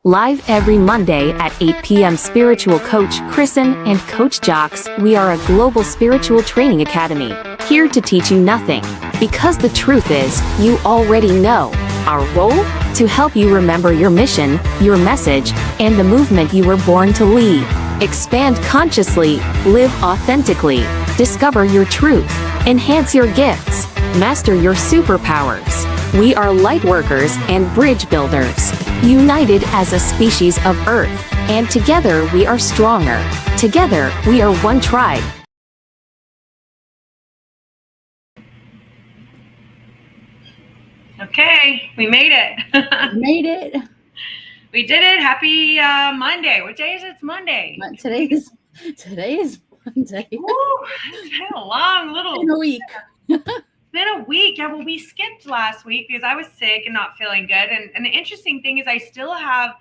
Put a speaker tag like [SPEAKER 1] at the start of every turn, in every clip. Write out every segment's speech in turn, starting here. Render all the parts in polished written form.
[SPEAKER 1] Live every Monday at 8 p.m. Spiritual Coach Kristen and Coach Jocks, we are a global spiritual training academy, here to teach you nothing. Because the truth is, you already know. Our role? To help you remember your mission, your message, and the movement you were born to lead. Expand consciously, live authentically, discover your truth, enhance your gifts, master your superpowers. We are Lightworkers and bridge builders, united as a species of Earth, and together we are stronger. Together, we are one tribe.
[SPEAKER 2] Okay, we made it. We did it. Happy Monday. What day is it? It's Monday.
[SPEAKER 3] Today is Monday.
[SPEAKER 2] Ooh, it's been a long little
[SPEAKER 3] week.
[SPEAKER 2] It's been a week. Yeah, well, we skipped last week because I was sick and not feeling good. And the interesting thing is I still have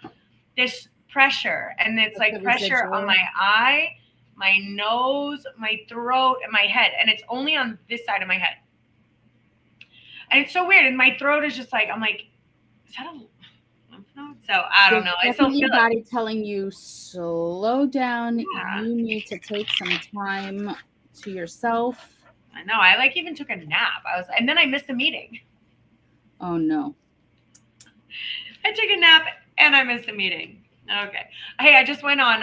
[SPEAKER 2] this pressure, and it's like pressure on my eye, my nose, my throat, and my head. And it's only on this side of my head. And it's so weird. And my throat is just like, I'm like, is that a lymph node? So I don't know. I still feel
[SPEAKER 3] your body telling you, slow down. Yeah. You need to take some time to yourself.
[SPEAKER 2] I know. I like even took a nap. And then I missed a meeting.
[SPEAKER 3] Oh no.
[SPEAKER 2] I took a nap and I missed a meeting. Okay. Hey, I just went on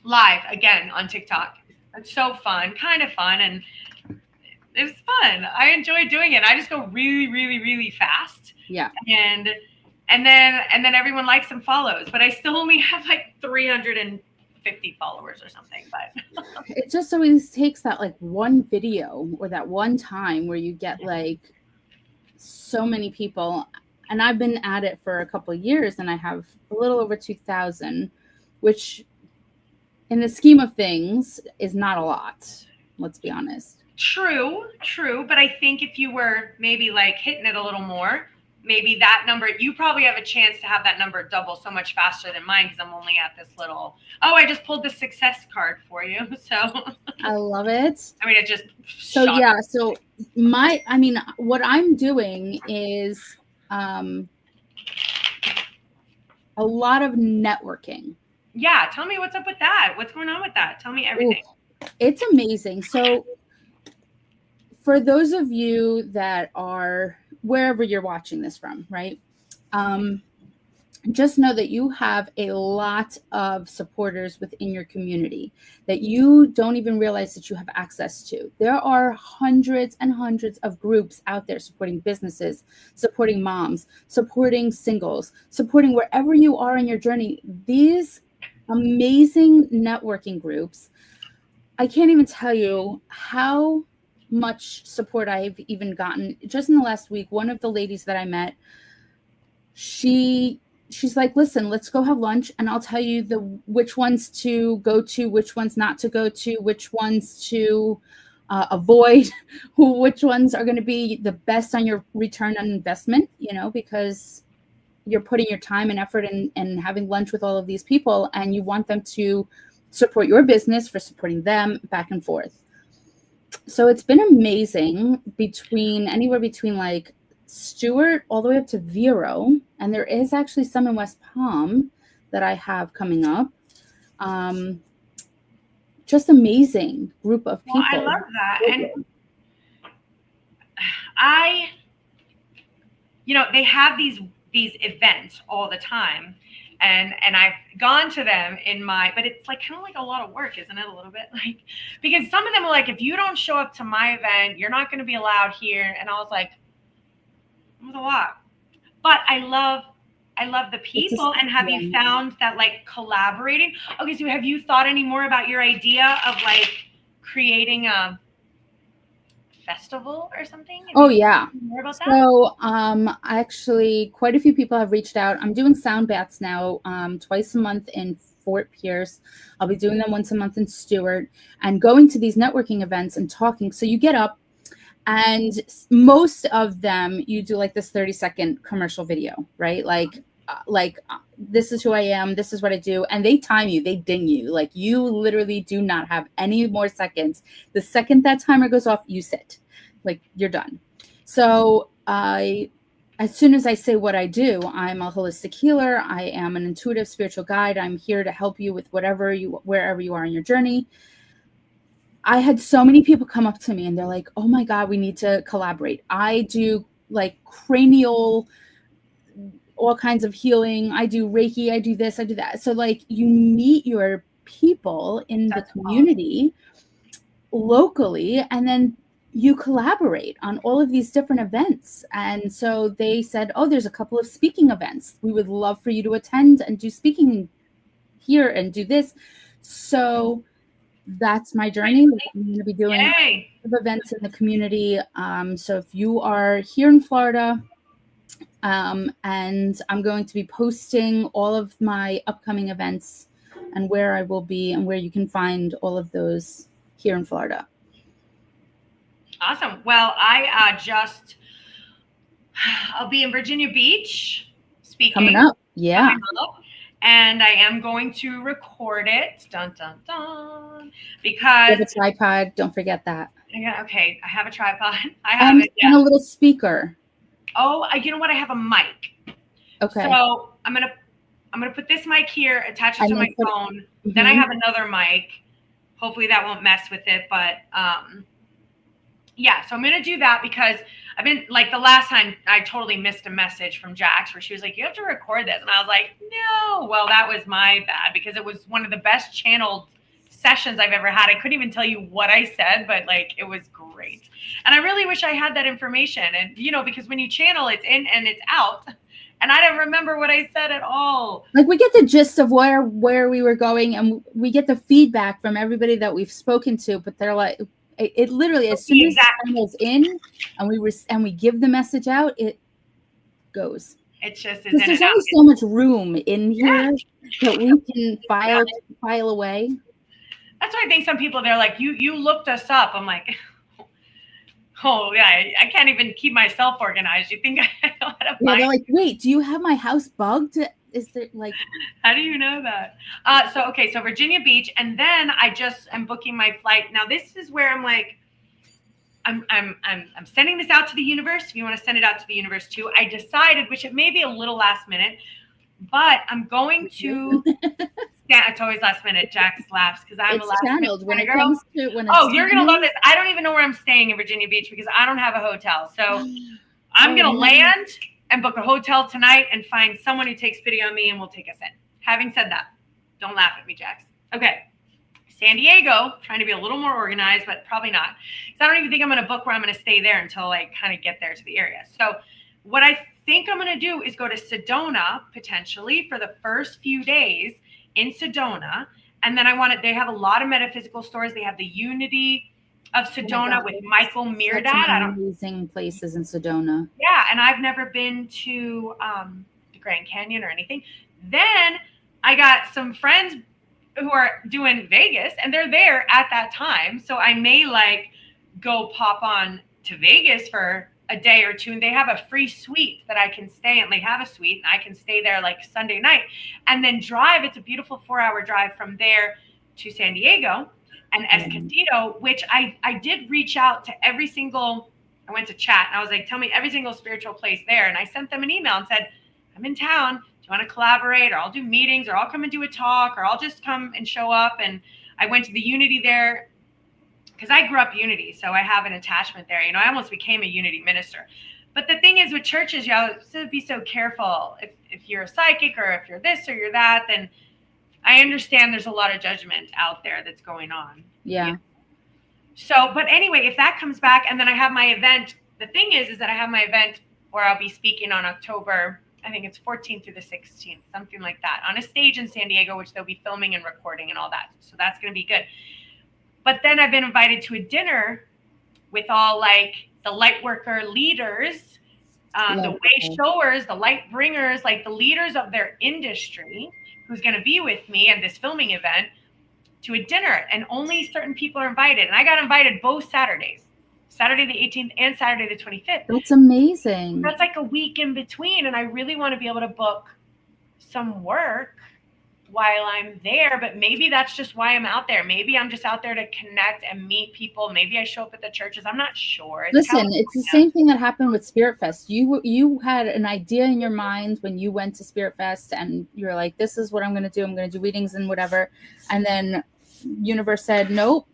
[SPEAKER 2] live again on TikTok. It's so fun, kind of fun, and it was fun. I enjoy doing it. I just go really, really, really fast.
[SPEAKER 3] Yeah.
[SPEAKER 2] And then everyone likes and follows, but I still only have like 350 followers or something. But
[SPEAKER 3] it just always takes that like one video or that one time where you get like so many people. And I've been at it for a couple of years, and I have a little over 2,000, which in the scheme of things is not a lot. Let's be honest.
[SPEAKER 2] True. But I think if you were maybe like hitting it a little more, maybe that number, you probably have a chance to have that number double so much faster than mine, because I'm only at this little, I just pulled the success card for you. So
[SPEAKER 3] I love it.
[SPEAKER 2] I mean, it just,
[SPEAKER 3] so what I'm doing is a lot of networking.
[SPEAKER 2] Yeah. Tell me what's up with that. What's going on with that? Tell me everything.
[SPEAKER 3] Ooh, it's amazing. So for those of you that are wherever you're watching this from, right? Just know that you have a lot of supporters within your community that you don't even realize that you have access to. There are hundreds and hundreds of groups out there supporting businesses, supporting moms, supporting singles, supporting wherever you are in your journey. These amazing networking groups, I can't even tell you how much support I've even gotten just in the last week. One of the ladies that I met, she's like, listen, let's go have lunch and I'll tell you which ones to go to, which ones not to go to, which ones to avoid, which ones are going to be the best on your return on investment, because you're putting your time and effort and having lunch with all of these people, and you want them to support your business for supporting them, back and forth. So it's been amazing, anywhere between like Stewart all the way up to Vero, and there is actually some in West Palm that I have coming up. Just amazing group of people.
[SPEAKER 2] Well, I love that. And they have these events all the time. And I've gone to them but it's like kind of like a lot of work, isn't it? A little bit, like, because some of them are like, if you don't show up to my event, you're not going to be allowed here. And I was like, it was a lot, but I love the people. And have you found that like collaborating? Okay. So have you thought any more about your idea of like creating a festival or something?
[SPEAKER 3] Yeah.
[SPEAKER 2] More about that?
[SPEAKER 3] So actually quite a few people have reached out. I'm doing sound baths now twice a month in Fort Pierce. I'll be doing them once a month in Stewart, and going to these networking events and talking. So you get up, and most of them you do like this 30-second commercial video, right? Like this is who I am, this is what I do, and they time you, they ding you, like you literally do not have any more seconds. The second that timer goes off, you sit, like you're done. So I as soon as I say what I do, I'm a holistic healer. I am an intuitive spiritual guide. I'm here to help you with wherever you are in your journey. I had so many people come up to me and they're like, oh my God, we need to collaborate. I do like cranial, all kinds of healing. I do Reiki, I do this, I do that. So like you meet your people in the community locally, and then you collaborate on all of these different events. And so they said, oh, there's a couple of speaking events. We would love for you to attend and do speaking here and do this. So that's my journey. I'm going to be doing events in the community. So if you are here in Florida, and I'm going to be posting all of my upcoming events and where I will be and where you can find all of those here in Florida.
[SPEAKER 2] Awesome. Well, I'll be in Virginia Beach speaking.
[SPEAKER 3] Coming up. Yeah.
[SPEAKER 2] And I am going to record it. Dun, dun, dun. Because
[SPEAKER 3] you have a tripod. Don't forget that.
[SPEAKER 2] Yeah. Okay. I have a tripod. I have it.
[SPEAKER 3] And a little speaker.
[SPEAKER 2] Oh, you know what? I have a mic.
[SPEAKER 3] Okay.
[SPEAKER 2] So I'm gonna put this mic here, attach it to my phone. Mm-hmm. Then I have another mic. Hopefully that won't mess with it. But yeah. So I'm gonna do that because I've been like the last time I totally missed a message from Jax where she was like, "You have to record this," and I was like, "No." Well, that was my bad because it was one of the best channeled sessions I've ever had. I couldn't even tell you what I said, but like it was great. And I really wish I had that information. And because when you channel, it's in and it's out. And I don't remember what I said at all.
[SPEAKER 3] Like we get the gist of where we were going, and we get the feedback from everybody that we've spoken to. But they're like, it literally as soon as the channel's in, and we give the message out, it goes.
[SPEAKER 2] It's just
[SPEAKER 3] there's only so much room in here that we can file away.
[SPEAKER 2] That's why I think some people, they're like, you looked us up. I'm like, oh yeah, I can't even keep myself organized. You think I know how to find?
[SPEAKER 3] They're like, wait, do you have my house bugged? Is there like?
[SPEAKER 2] How do you know that? So Virginia Beach, and then I'm booking my flight. Now this is where I'm like, I'm sending this out to the universe. If you want to send it out to the universe too, I decided, which it may be a little last minute, but I'm going to. Yeah, it's always last minute. Jax laughs because I'm a last minute
[SPEAKER 3] when it
[SPEAKER 2] girl.
[SPEAKER 3] Comes to when
[SPEAKER 2] you're gonna love this. I don't even know where I'm staying in Virginia Beach because I don't have a hotel. So I'm gonna land and book a hotel tonight and find someone who takes pity on me and will take us in. Having said that, don't laugh at me, Jax. Okay, San Diego. Trying to be a little more organized, but probably not. Because I don't even think I'm gonna book where I'm gonna stay there until I kind of get there to the area. So what I think I'm gonna do is go to Sedona potentially for the first few days. In Sedona, and then they have a lot of metaphysical stores. They have the Unity of Sedona with Michael Mirdad.
[SPEAKER 3] Amazing places in Sedona.
[SPEAKER 2] Yeah, and I've never been to the Grand Canyon or anything. Then I got some friends who are doing Vegas, and they're there at that time. So I may go pop on to Vegas for a day or two, and they have a free suite that I can stay in. They have a suite and I can stay there Sunday night and then drive. It's a beautiful 4-hour drive from there to San Diego and Escondido, which I did reach out to I went to chat and I was like, tell me every single spiritual place there. And I sent them an email and said, I'm in town. Do you want to collaborate, or I'll do meetings, or I'll come and do a talk, or I'll just come and show up. And I went to the Unity there, because I grew up Unity, so I have an attachment there. I almost became a Unity minister. But the thing is with churches, you have to be so careful. If you're a psychic or if you're this or you're that, then I understand there's a lot of judgment out there that's going on.
[SPEAKER 3] Yeah.
[SPEAKER 2] So, but anyway, if that comes back, and then I have my event, the thing is that I have my event where I'll be speaking on October, I think it's 14th through the 16th, something like that, on a stage in San Diego, which they'll be filming and recording and all that. So that's going to be good. But then I've been invited to a dinner with all the Lightworker leaders, the way showers, the light bringers, the leaders of their industry, who's going to be with me at this filming event, to a dinner. And only certain people are invited. And I got invited both Saturdays, Saturday the 18th and Saturday the 25th.
[SPEAKER 3] That's amazing.
[SPEAKER 2] That's a week in between. And I really want to be able to book some work while I'm there, but maybe that's just why I'm out there. Maybe I'm just out there to connect and meet people. Maybe I show up at the churches. I'm not sure. It's
[SPEAKER 3] Listen,
[SPEAKER 2] California.
[SPEAKER 3] it's the same thing that happened with Spirit Fest. You had an idea in your mind when you went to Spirit Fest, and you're like, this is what I'm going to do. I'm going to do readings and whatever. And then universe said, nope,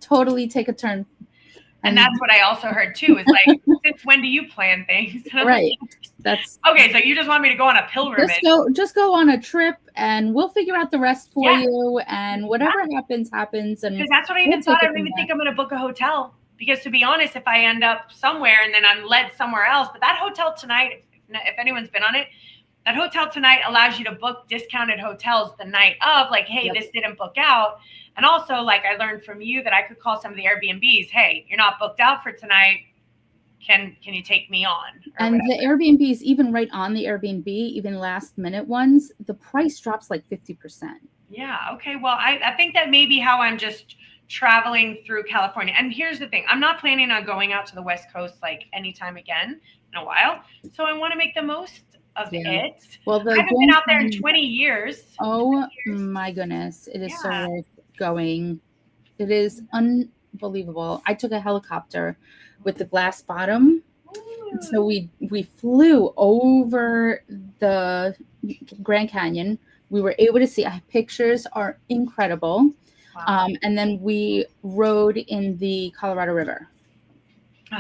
[SPEAKER 3] totally take a turn.
[SPEAKER 2] And that's what I also heard too, is like, since when do you plan things?
[SPEAKER 3] Right. That's
[SPEAKER 2] okay. So you just want me to go on a pilgrimage?
[SPEAKER 3] Just go on a trip, and we'll figure out the rest for you. And whatever happens. And
[SPEAKER 2] because that's what I even thought. I don't even think I'm going to book a hotel, because to be honest, if I end up somewhere and then I'm led somewhere else, but that hotel tonight, if anyone's been on it, that hotel tonight allows you to book discounted hotels the night of, like, hey, this didn't book out. And also, like, I learned from you that I could call some of the Airbnbs, hey, you're not booked out for tonight. Can you take me on?
[SPEAKER 3] And whatever. The Airbnbs, even right on the Airbnb, even last minute ones, the price drops like 50%.
[SPEAKER 2] Yeah. Okay. Well, I think that may be how I'm just traveling through California. And here's the thing. I'm not planning on going out to the West Coast like anytime again in a while. So I want to make the most of it.
[SPEAKER 3] Well,
[SPEAKER 2] I haven't been out there in 20 years.
[SPEAKER 3] Oh my goodness. It is so worth going. It is unbelievable. I took a helicopter with the glass bottom. Ooh. So we flew over the Grand Canyon. We were able to see, pictures are incredible. Wow. And then we rode in the Colorado River.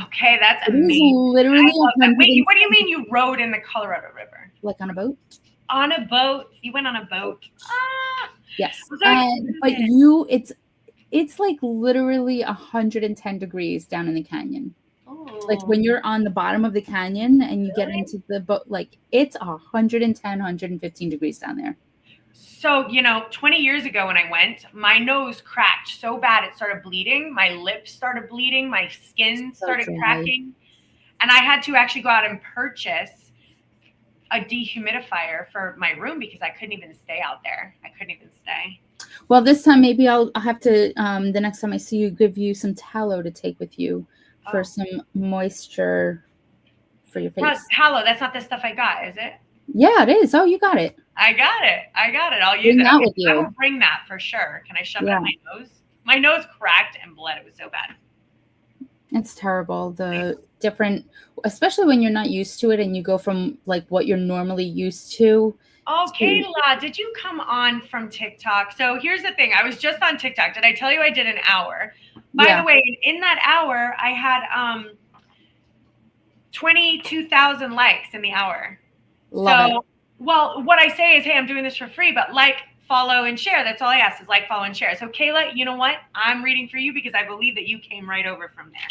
[SPEAKER 2] Okay, that's amazing.
[SPEAKER 3] Literally.
[SPEAKER 2] Wait, what do you mean you rode in the Colorado River?
[SPEAKER 3] Like on a boat?
[SPEAKER 2] On a boat. You went on a boat. Ah.
[SPEAKER 3] Yes. But it's like literally 110 degrees down in the canyon. Oh. Like when you're on the bottom of the canyon and you get into the boat, like it's 110, 115 degrees down there.
[SPEAKER 2] So, 20 years ago when I went, my nose cracked so bad it started bleeding. My lips started bleeding. My skin started cracking. And I had to actually go out and purchase a dehumidifier for my room because I couldn't even stay out there. I couldn't even stay.
[SPEAKER 3] Well, this time maybe I'll have to, the next time I see you, give you some tallow to take with you for some moisture for your face.
[SPEAKER 2] No, tallow, that's not the stuff I got, is it?
[SPEAKER 3] Yeah, it is. Oh, you got it.
[SPEAKER 2] I got it. I'll use it.
[SPEAKER 3] That with you.
[SPEAKER 2] I will bring that for sure. Can I shove it in my nose? My nose cracked and bled. It was so bad.
[SPEAKER 3] It's terrible. The different, especially when you're not used to it and you go from like what you're normally used to.
[SPEAKER 2] Oh, Kayla, did you come on from TikTok? So here's the thing. I was just on TikTok. Did I tell you I did an hour? By the way, in that hour, I had 22,000 likes in the hour.
[SPEAKER 3] Love it.
[SPEAKER 2] Well, what I say is, hey, I'm doing this for free, but like, follow, and share. That's all I ask is like, follow, and share. So Kayla, you know what? I'm reading for you because I believe that you came right over from there.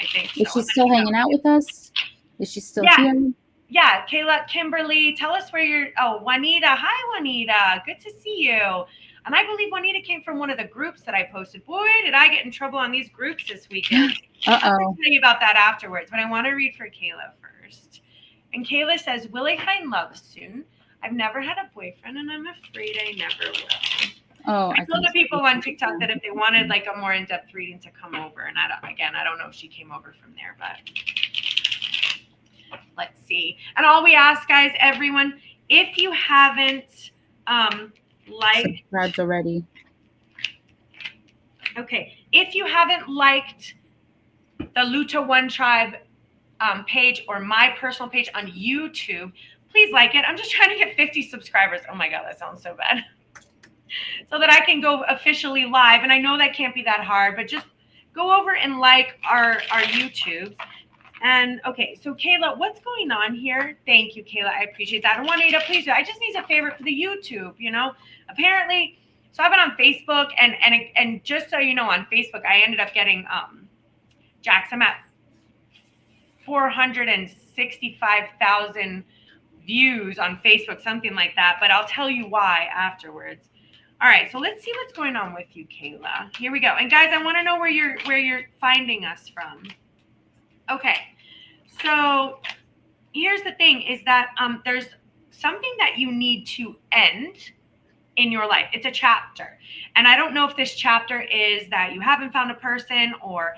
[SPEAKER 2] I think so.
[SPEAKER 3] Is she still hanging out with us? Is she still here?
[SPEAKER 2] Yeah, Kayla, Kimberly, tell us where you're. Oh, Juanita. Hi, Juanita. Good to see you. And I believe Juanita came from one of the groups that I posted. Boy, did I get in trouble on these groups this weekend. I'll tell you about that afterwards, but I want to read for Kayla first. And Kayla says, will I find love soon? I've never had a boyfriend, and I'm afraid I never will. Oh, I told the people on TikTok that if they wanted like a more in-depth reading to come over, and I don't know if she came over from there, but let's see. And all we ask, guys, everyone, if you haven't
[SPEAKER 3] subscribed already.
[SPEAKER 2] Okay, if you haven't liked the LUTA One Tribe page or my personal page on YouTube, please like it. I'm just trying to get 50 subscribers. Oh my God, that sounds so bad. So that I can go officially live. And I know that can't be that hard, but just go over and like our YouTube. And okay, so Kayla, what's going on here? Thank you, Kayla. I appreciate that. I want you to please do. I just need a favor for the YouTube, Apparently, so I've been on Facebook and just so you know, on Facebook, I ended up getting Jax, I'm at 465,000 views on Facebook, something like that, but I'll tell you why afterwards. All right, so let's see what's going on with you, Kayla. Here we go. And guys, I want to know where you're finding us from. Okay, so here's the thing is that there's something that you need to end in your life. It's a chapter. And I don't know if this chapter is that you haven't found a person or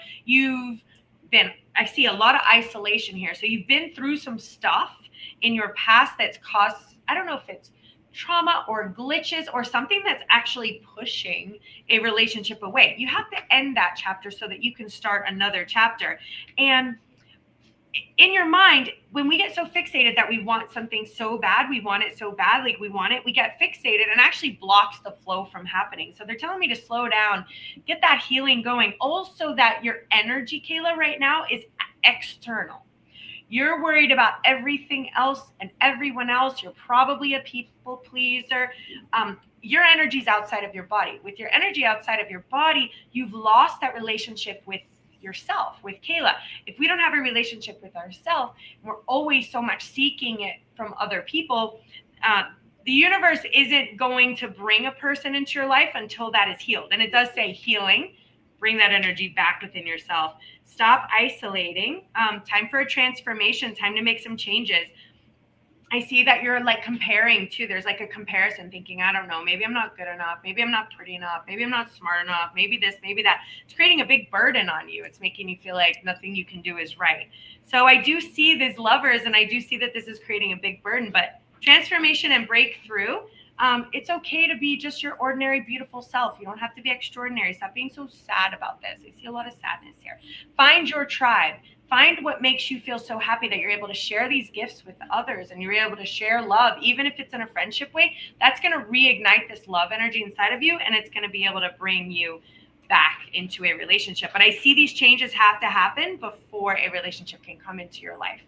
[SPEAKER 2] I see a lot of isolation here. So you've been through some stuff in your past that's caused, I don't know if it's trauma or glitches or something that's actually pushing a relationship away. You have to end that chapter so that you can start another chapter. And in your mind, when we get so fixated that we want something so bad, we want it so bad, like we want it, we get fixated and actually blocks the flow from happening. So they're telling me to slow down, get that healing going. Also, that your energy, Kayla, right now is external. You're worried about everything else and everyone else. You're probably a people pleaser. Your energy's outside of your body. With your energy outside of your body, you've lost that relationship with yourself, with Kayla. If we don't have a relationship with ourselves, we're always so much seeking it from other people. The universe isn't going to bring a person into your life until that is healed. And it does say healing. Bring that energy back within yourself. Stop isolating. Time for a transformation. Time to make some changes. I see that you're like comparing too. There's like a comparison, thinking, I don't know, maybe I'm not good enough. Maybe I'm not pretty enough. Maybe I'm not smart enough. Maybe this, maybe that. It's creating a big burden on you. It's making you feel like nothing you can do is right. So I do see these lovers, and I do see that this is creating a big burden, but transformation and breakthrough. It's okay to be just your ordinary, beautiful self. You don't have to be extraordinary. Stop being so sad about this. I see a lot of sadness here. Find your tribe. Find what makes you feel so happy that you're able to share these gifts with others and you're able to share love, even if it's in a friendship way. That's going to reignite this love energy inside of you, and it's going to be able to bring you back into a relationship. But I see these changes have to happen before a relationship can come into your life.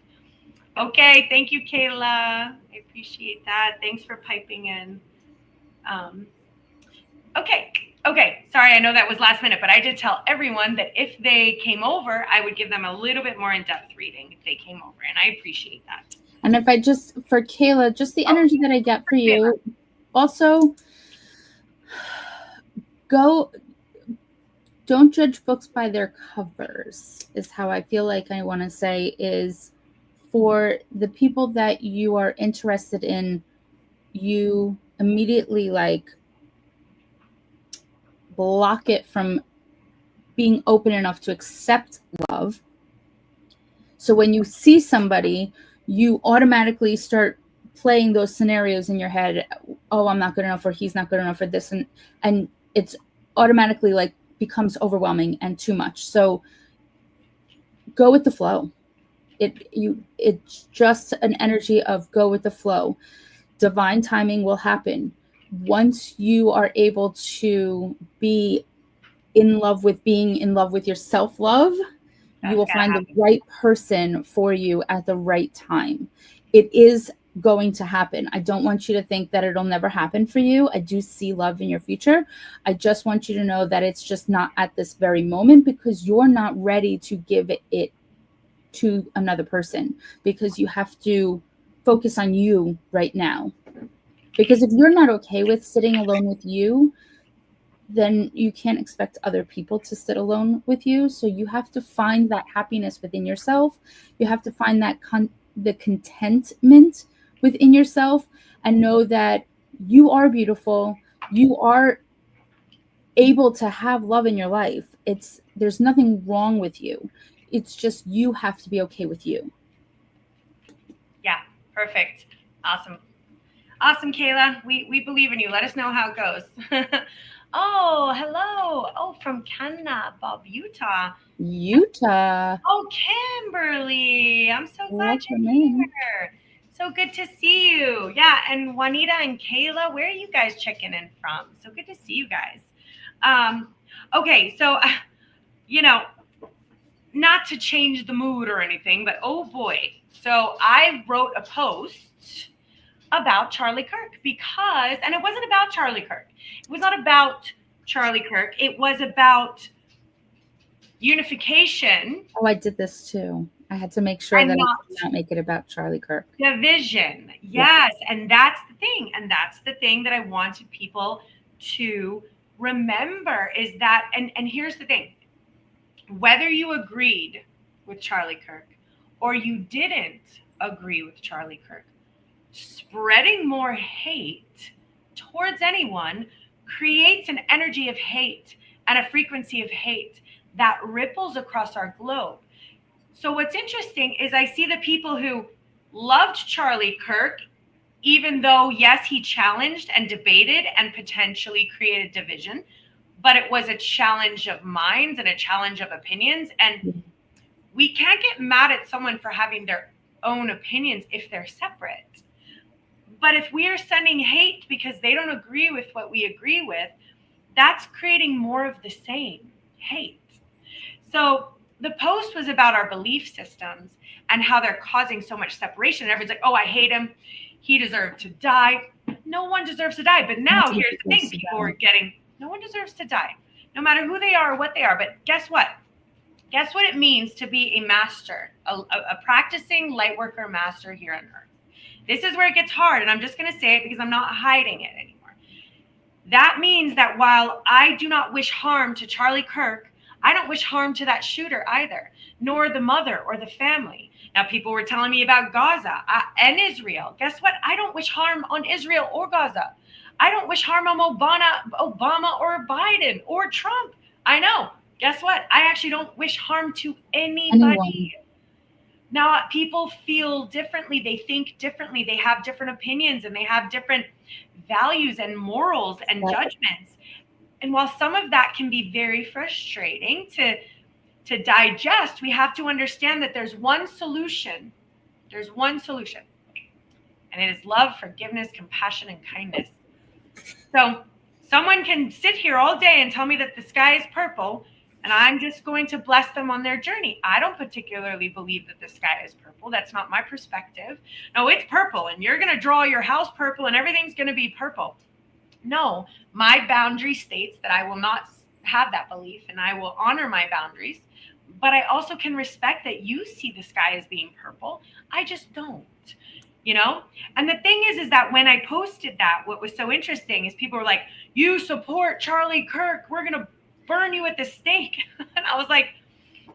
[SPEAKER 2] Okay, thank you, Kayla. I appreciate that. Thanks for piping in. Okay. Sorry, I know that was last minute, but I did tell everyone that if they came over, I would give them a little bit more in-depth reading if they came over, and I appreciate that.
[SPEAKER 3] And if I just, for Kayla, just the energy that I get for you, also don't judge books by their covers, is how I feel like I want to say, is for the people that you are interested in, you immediately like block it from being open enough to accept love. So when you see somebody, you automatically start playing those scenarios in your head. Oh, I'm not good enough, or he's not good enough, or this, and it's automatically like becomes overwhelming and too much. So go with the flow. It's just an energy of go with the flow. Divine timing will happen. Once you are able to be in love with being in love with your self-love, you will find the right person for you at the right time. It is going to happen. I don't want you to think that it'll never happen for you. I do see love in your future. I just want you to know that it's just not at this very moment, because you're not ready to give it to another person, because you have to focus on you right now. Because if you're not okay with sitting alone with you, then you can't expect other people to sit alone with you. So you have to find that happiness within yourself. You have to find that the contentment within yourself, and know that you are beautiful. You are able to have love in your life. There's nothing wrong with you. It's just you have to be okay with you.
[SPEAKER 2] Yeah, perfect. Awesome, Kayla. We believe in you. Let us know how it goes. Oh, hello. Oh, from Canada, Bob, Utah. Oh, Kimberly. I'm so glad you're here. So good to see you. Yeah, and Juanita and Kayla, where are you guys checking in from? So good to see you guys. Okay, so, not to change the mood or anything, but oh boy. So I wrote a post about Charlie Kirk and it wasn't about Charlie Kirk. It was not about Charlie Kirk. It was about unification.
[SPEAKER 3] Oh, I did this too. I had to make sure that I did not make it about Charlie Kirk.
[SPEAKER 2] Division. Yes. Yeah. And that's the thing. And that's the thing that I wanted people to remember, is that, and here's the thing, whether you agreed with Charlie Kirk or you didn't agree with Charlie Kirk, spreading more hate towards anyone creates an energy of hate and a frequency of hate that ripples across our globe. So what's interesting is I see the people who loved Charlie Kirk even though, yes, he challenged and debated and potentially created division, but it was a challenge of minds and a challenge of opinions. And we can't get mad at someone for having their own opinions if they're separate. But if we are sending hate because they don't agree with what we agree with, that's creating more of the same hate. So the post was about our belief systems and how they're causing so much separation. And everyone's like, oh, I hate him. He deserved to die. No one deserves to die. But now here's the thing. People are getting, no one deserves to die, no matter who they are or what they are. But guess what? Guess what it means to be a master, a practicing light worker master here on earth. This is where it gets hard. And I'm just going to say it because I'm not hiding it anymore. That means that while I do not wish harm to Charlie Kirk, I don't wish harm to that shooter either, nor the mother or the family. Now, people were telling me about Gaza and Israel. Guess what? I don't wish harm on Israel or Gaza. I don't wish harm on Obama or Biden or Trump. I know. Guess what? I actually don't wish harm to anybody. Now, people feel differently. They think differently. They have different opinions and they have different values and morals and judgments. And while some of that can be very frustrating to digest, we have to understand that there's one solution. There's one solution. And it is love, forgiveness, compassion, and kindness. So someone can sit here all day and tell me that the sky is purple, and I'm just going to bless them on their journey. I don't particularly believe that the sky is purple. That's not my perspective. No, it's purple, and you're going to draw your house purple, and everything's going to be purple. No, my boundary states that I will not have that belief, and I will honor my boundaries. But I also can respect that you see the sky as being purple. I just don't, you know? And the thing is that when I posted that, what was so interesting is people were like, you support Charlie Kirk. We're going to burn you at the stake. And I was like,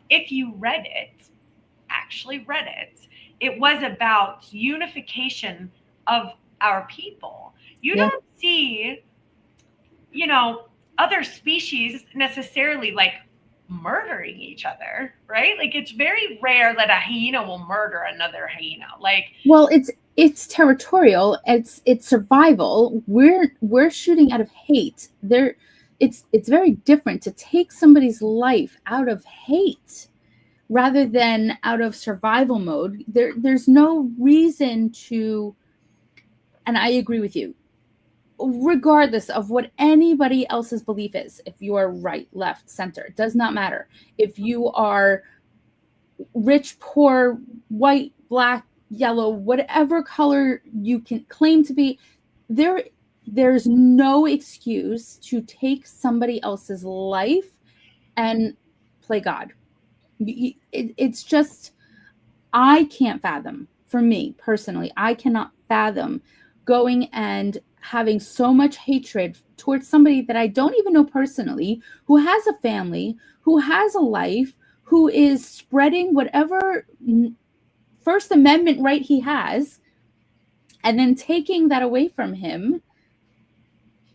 [SPEAKER 2] if you read it, it was about unification of our people. You don't see, you know, other species necessarily like murdering each other, right? Like it's very rare that a hyena will murder another hyena. Like,
[SPEAKER 3] well, it's territorial. It's survival. We're shooting out of hate. It's very different to take somebody's life out of hate rather than out of survival mode. There's no reason to, and I agree with you, regardless of what anybody else's belief is. If you are right, left, center, it does not matter. If you are rich, poor, white, black, yellow, whatever color you can claim to be, there's no excuse to take somebody else's life and play God. It's just, I can't fathom, for me personally, I cannot fathom going and having so much hatred towards somebody that I don't even know personally, who has a family, who has a life, who is spreading whatever First Amendment right he has, and then taking that away from him.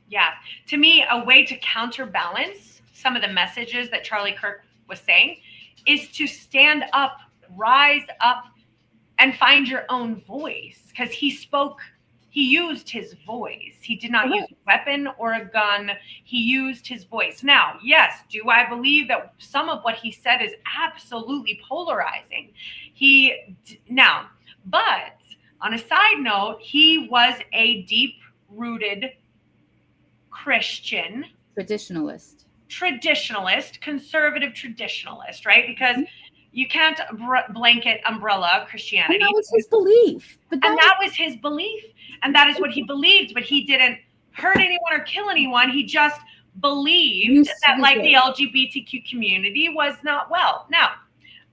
[SPEAKER 2] Yeah. To me, a way to counterbalance some of the messages that Charlie Kirk was saying is to stand up, rise up, and find your own voice. Because he used his voice. He did not use a weapon or a gun. He used his voice. Now, yes, do I believe that some of what he said is absolutely polarizing? But on a side note, he was a deep-rooted Christian.
[SPEAKER 3] Traditionalist,
[SPEAKER 2] conservative traditionalist, right? Because you can't blanket umbrella Christianity.
[SPEAKER 3] And that was his belief.
[SPEAKER 2] That was his belief. And that is what he believed. But he didn't hurt anyone or kill anyone. He just believed that like the LGBTQ community was not well. Now,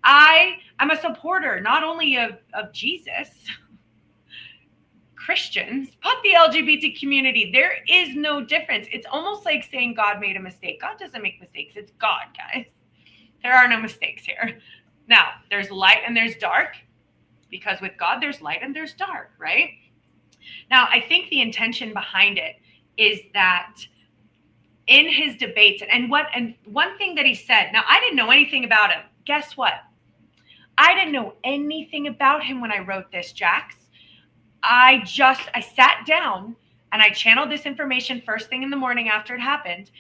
[SPEAKER 2] I'm a supporter not only of Jesus, Christians, but the LGBT community. There is no difference. It's almost like saying God made a mistake. God doesn't make mistakes. It's God, guys. There are no mistakes here. Now, there's light and there's dark, because with God, there's light and there's dark, right? Now, I think the intention behind it is that in his debates, and one thing that he said, now I didn't know anything about him. Guess what? I didn't know anything about him when I wrote this, Jax. I sat down and I channeled this information first thing in the morning after it happened.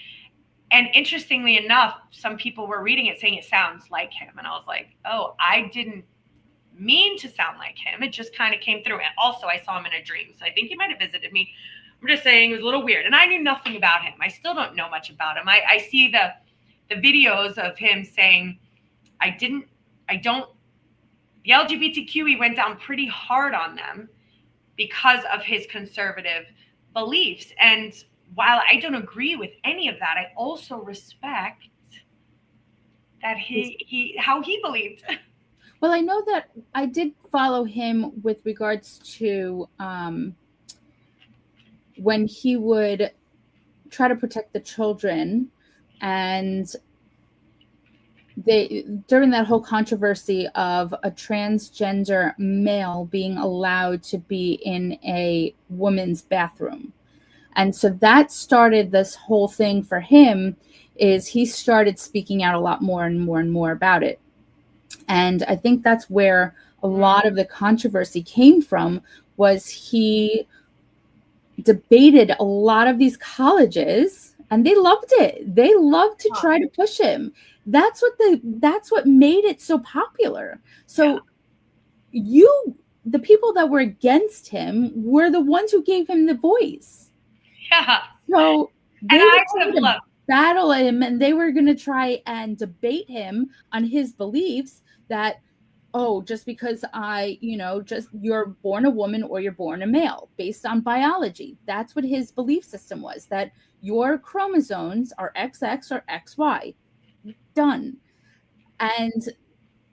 [SPEAKER 2] And interestingly enough, some people were reading it saying it sounds like him. And I was like, oh, I didn't mean to sound like him. It just kind of came through. And also I saw him in a dream. So I think he might have visited me. I'm just saying it was a little weird. And I knew nothing about him. I still don't know much about him. I see the videos of him saying, the LGBTQ, he went down pretty hard on them because of his conservative beliefs. And while I don't agree with any of that, I also respect that how he believed.
[SPEAKER 3] Well, I know that I did follow him with regards to when he would try to protect the children, and during that whole controversy of a transgender male being allowed to be in a woman's bathroom. And so that started this whole thing for him, is he started speaking out a lot more and more and more about it. And I think that's where a lot of the controversy came from, was he debated a lot of these colleges, and they loved it. They loved to try to push him. That's what made it so popular. So the people that were against him were the ones who gave him the voice.
[SPEAKER 2] Yeah.
[SPEAKER 3] So they
[SPEAKER 2] would have loved
[SPEAKER 3] battle him, and they were going to try and debate him on his beliefs that, oh, just because you're born a woman or you're born a male based on biology. That's what his belief system was, that your chromosomes are XX or XY. Done. And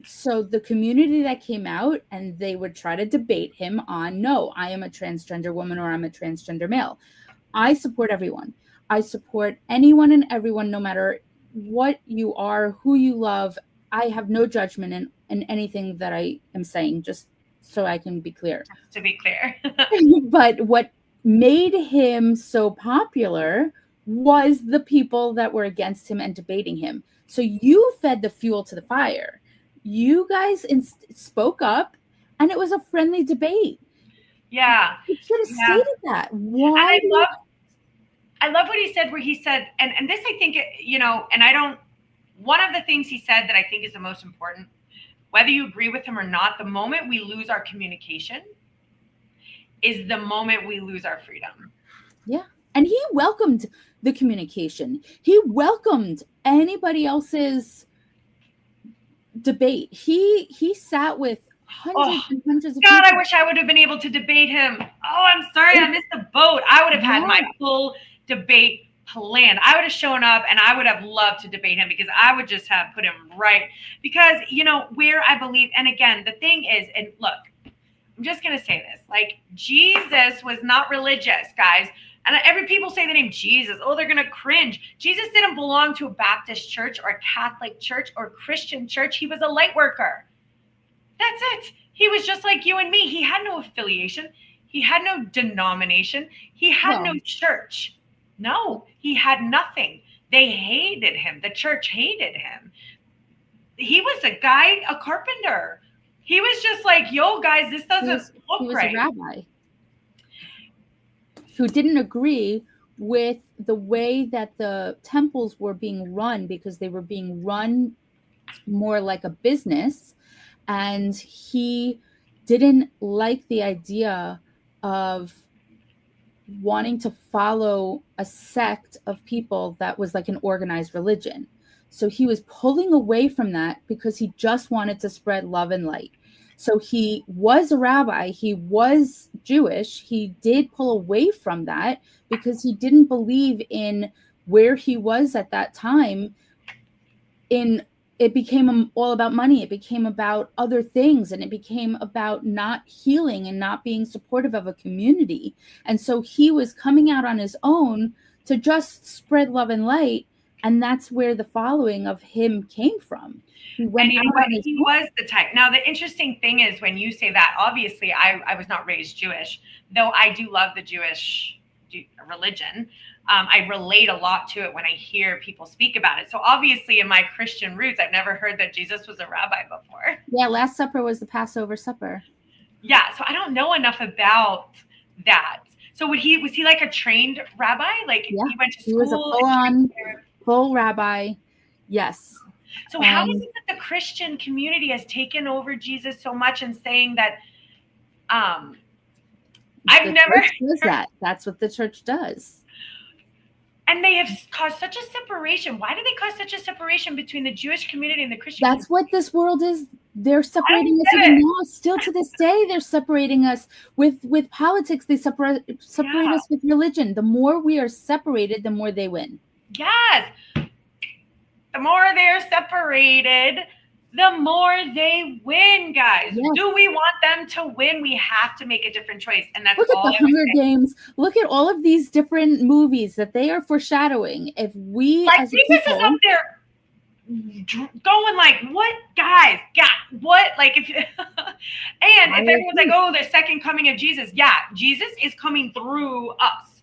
[SPEAKER 3] so the community that came out, and they would try to debate him on, no, I am a transgender woman or I'm a transgender male. I support everyone. I support anyone and everyone, no matter what you are, who you love. I have no judgment in anything that I am saying, just so I can be clear.
[SPEAKER 2] Just to be clear.
[SPEAKER 3] But what made him so popular was the people that were against him and debating him. So you fed the fuel to the fire. You guys spoke up, and it was a friendly debate.
[SPEAKER 2] Yeah.
[SPEAKER 3] You should have stated that. Why?
[SPEAKER 2] And I love what he said, where he said, and this, I think, one of the things he said that I think is the most important, whether you agree with him or not, the moment we lose our communication is the moment we lose our freedom.
[SPEAKER 3] Yeah. And he welcomed the communication. He welcomed anybody else's debate. He sat with hundreds and hundreds of
[SPEAKER 2] God,
[SPEAKER 3] people.
[SPEAKER 2] I wish I would have been able to debate him. Oh, I'm sorry, I missed the boat. I would have had my full debate planned. I would have shown up, and I would have loved to debate him, because I would just have put him right. Because, where I believe, and again, the thing is, and look, I'm just going to say this, like, Jesus was not religious, guys. And people say the name Jesus. Oh, they're going to cringe. Jesus didn't belong to a Baptist church or a Catholic church or a Christian church. He was a light worker. That's it. He was just like you and me. He had no affiliation. He had no denomination. He had no church. No, he had nothing. They hated him. The church hated him. He was a carpenter. He was just like, yo, guys, this doesn't look right.
[SPEAKER 3] He was a rabbi who didn't agree with the way that the temples were being run, because they were being run more like a business. And he didn't like the idea of wanting to follow a sect of people that was like an organized religion. So he was pulling away from that because he just wanted to spread love and light. So he was a rabbi, he was Jewish, he did pull away from that because he didn't believe in where he was at that time. It became all about money. It became about other things, and it became about not healing and not being supportive of a community. And so he was coming out on his own to just spread love and light. And that's where the following of him came from. He
[SPEAKER 2] was the type. Now, the interesting thing is, when you say that, obviously I was not raised Jewish, though I do love the Jewish religion. I relate a lot to it when I hear people speak about it. So obviously in my Christian roots, I've never heard that Jesus was a rabbi before.
[SPEAKER 3] Yeah, Last Supper was the Passover supper.
[SPEAKER 2] Yeah. So I don't know enough about that. So was he like a trained rabbi? Like
[SPEAKER 3] Yeah,
[SPEAKER 2] he went to
[SPEAKER 3] he was a
[SPEAKER 2] school and trained there?
[SPEAKER 3] full rabbi. Yes.
[SPEAKER 2] So how is it that the Christian community has taken over Jesus so much and saying that I've
[SPEAKER 3] The
[SPEAKER 2] never
[SPEAKER 3] church does that. That's what the church does.
[SPEAKER 2] and they have caused such a separation. Why do they cause such a separation between the Jewish community and the Christian
[SPEAKER 3] That's
[SPEAKER 2] community?
[SPEAKER 3] what this world is. They're separating us
[SPEAKER 2] get
[SPEAKER 3] even
[SPEAKER 2] it.
[SPEAKER 3] now. Still to this day, they're separating us with politics. They separate
[SPEAKER 2] Yeah.
[SPEAKER 3] us with religion. The more we are separated, the more they win.
[SPEAKER 2] Yes. The more they're separated, the more they win, guys.
[SPEAKER 3] Yes.
[SPEAKER 2] Do we want them to win? We have to make a different choice. And that's
[SPEAKER 3] Look at
[SPEAKER 2] all
[SPEAKER 3] the Hunger Games. Look at all of these different movies that they are foreshadowing. If we,
[SPEAKER 2] like,
[SPEAKER 3] as a
[SPEAKER 2] Jesus
[SPEAKER 3] people,
[SPEAKER 2] is up there going like, what, guys? God, what? Like, if and if everyone's like, oh, the second coming of Jesus, yeah, Jesus is coming through us,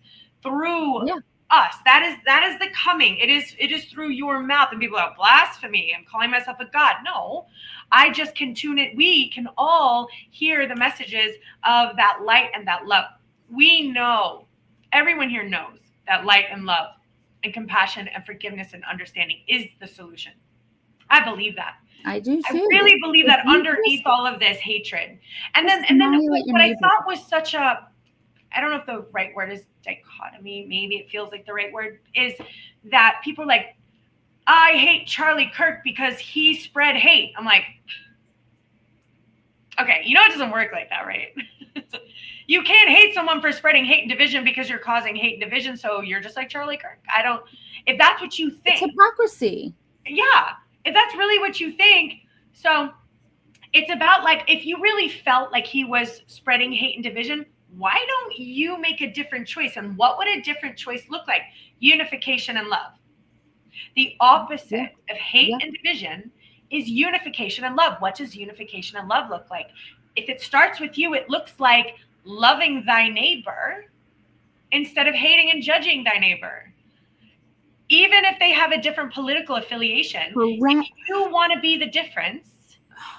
[SPEAKER 2] us. That is the coming. It is through your mouth. And people are like, blasphemy. I'm calling myself a god. No, I just can tune it. We can all hear the messages of that light and that love. We know, everyone here knows that light and love and compassion and forgiveness and understanding is the solution. I believe that.
[SPEAKER 3] I do too.
[SPEAKER 2] I really believe that underneath all of this hatred. And then what I thought was such a, I don't know if the right word is dichotomy, maybe it feels like the right word, is that people are like, I hate Charlie Kirk because he spread hate. I'm like, okay, you know it doesn't work like that, right? You can't hate someone for spreading hate and division because you're causing hate and division, so you're just like Charlie Kirk. If that's what you think.
[SPEAKER 3] It's hypocrisy.
[SPEAKER 2] Yeah, if that's really what you think. So it's about, like, if you really felt like he was spreading hate and division, why don't you make a different choice? And what would a different choice look like? Unification and love. The opposite of hate and division is unification and love. What does unification and love look like? If it starts with you, it looks like loving thy neighbor instead of hating and judging thy neighbor. Even if they have a different political affiliation, if you want to be the difference,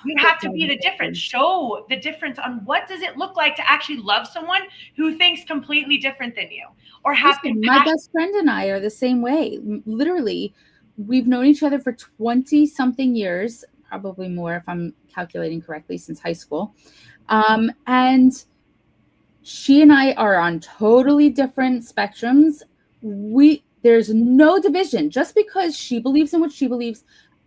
[SPEAKER 2] you have to be the difference. Show the difference on what does it look like to actually love someone who thinks completely different than you, or have compassion.
[SPEAKER 3] My best friend and I are the same way. Literally, we've known each other for 20 something years, probably more if I'm calculating correctly, since high school. And she and I are on totally different spectrums. There's no division. Just because she believes in what she believes,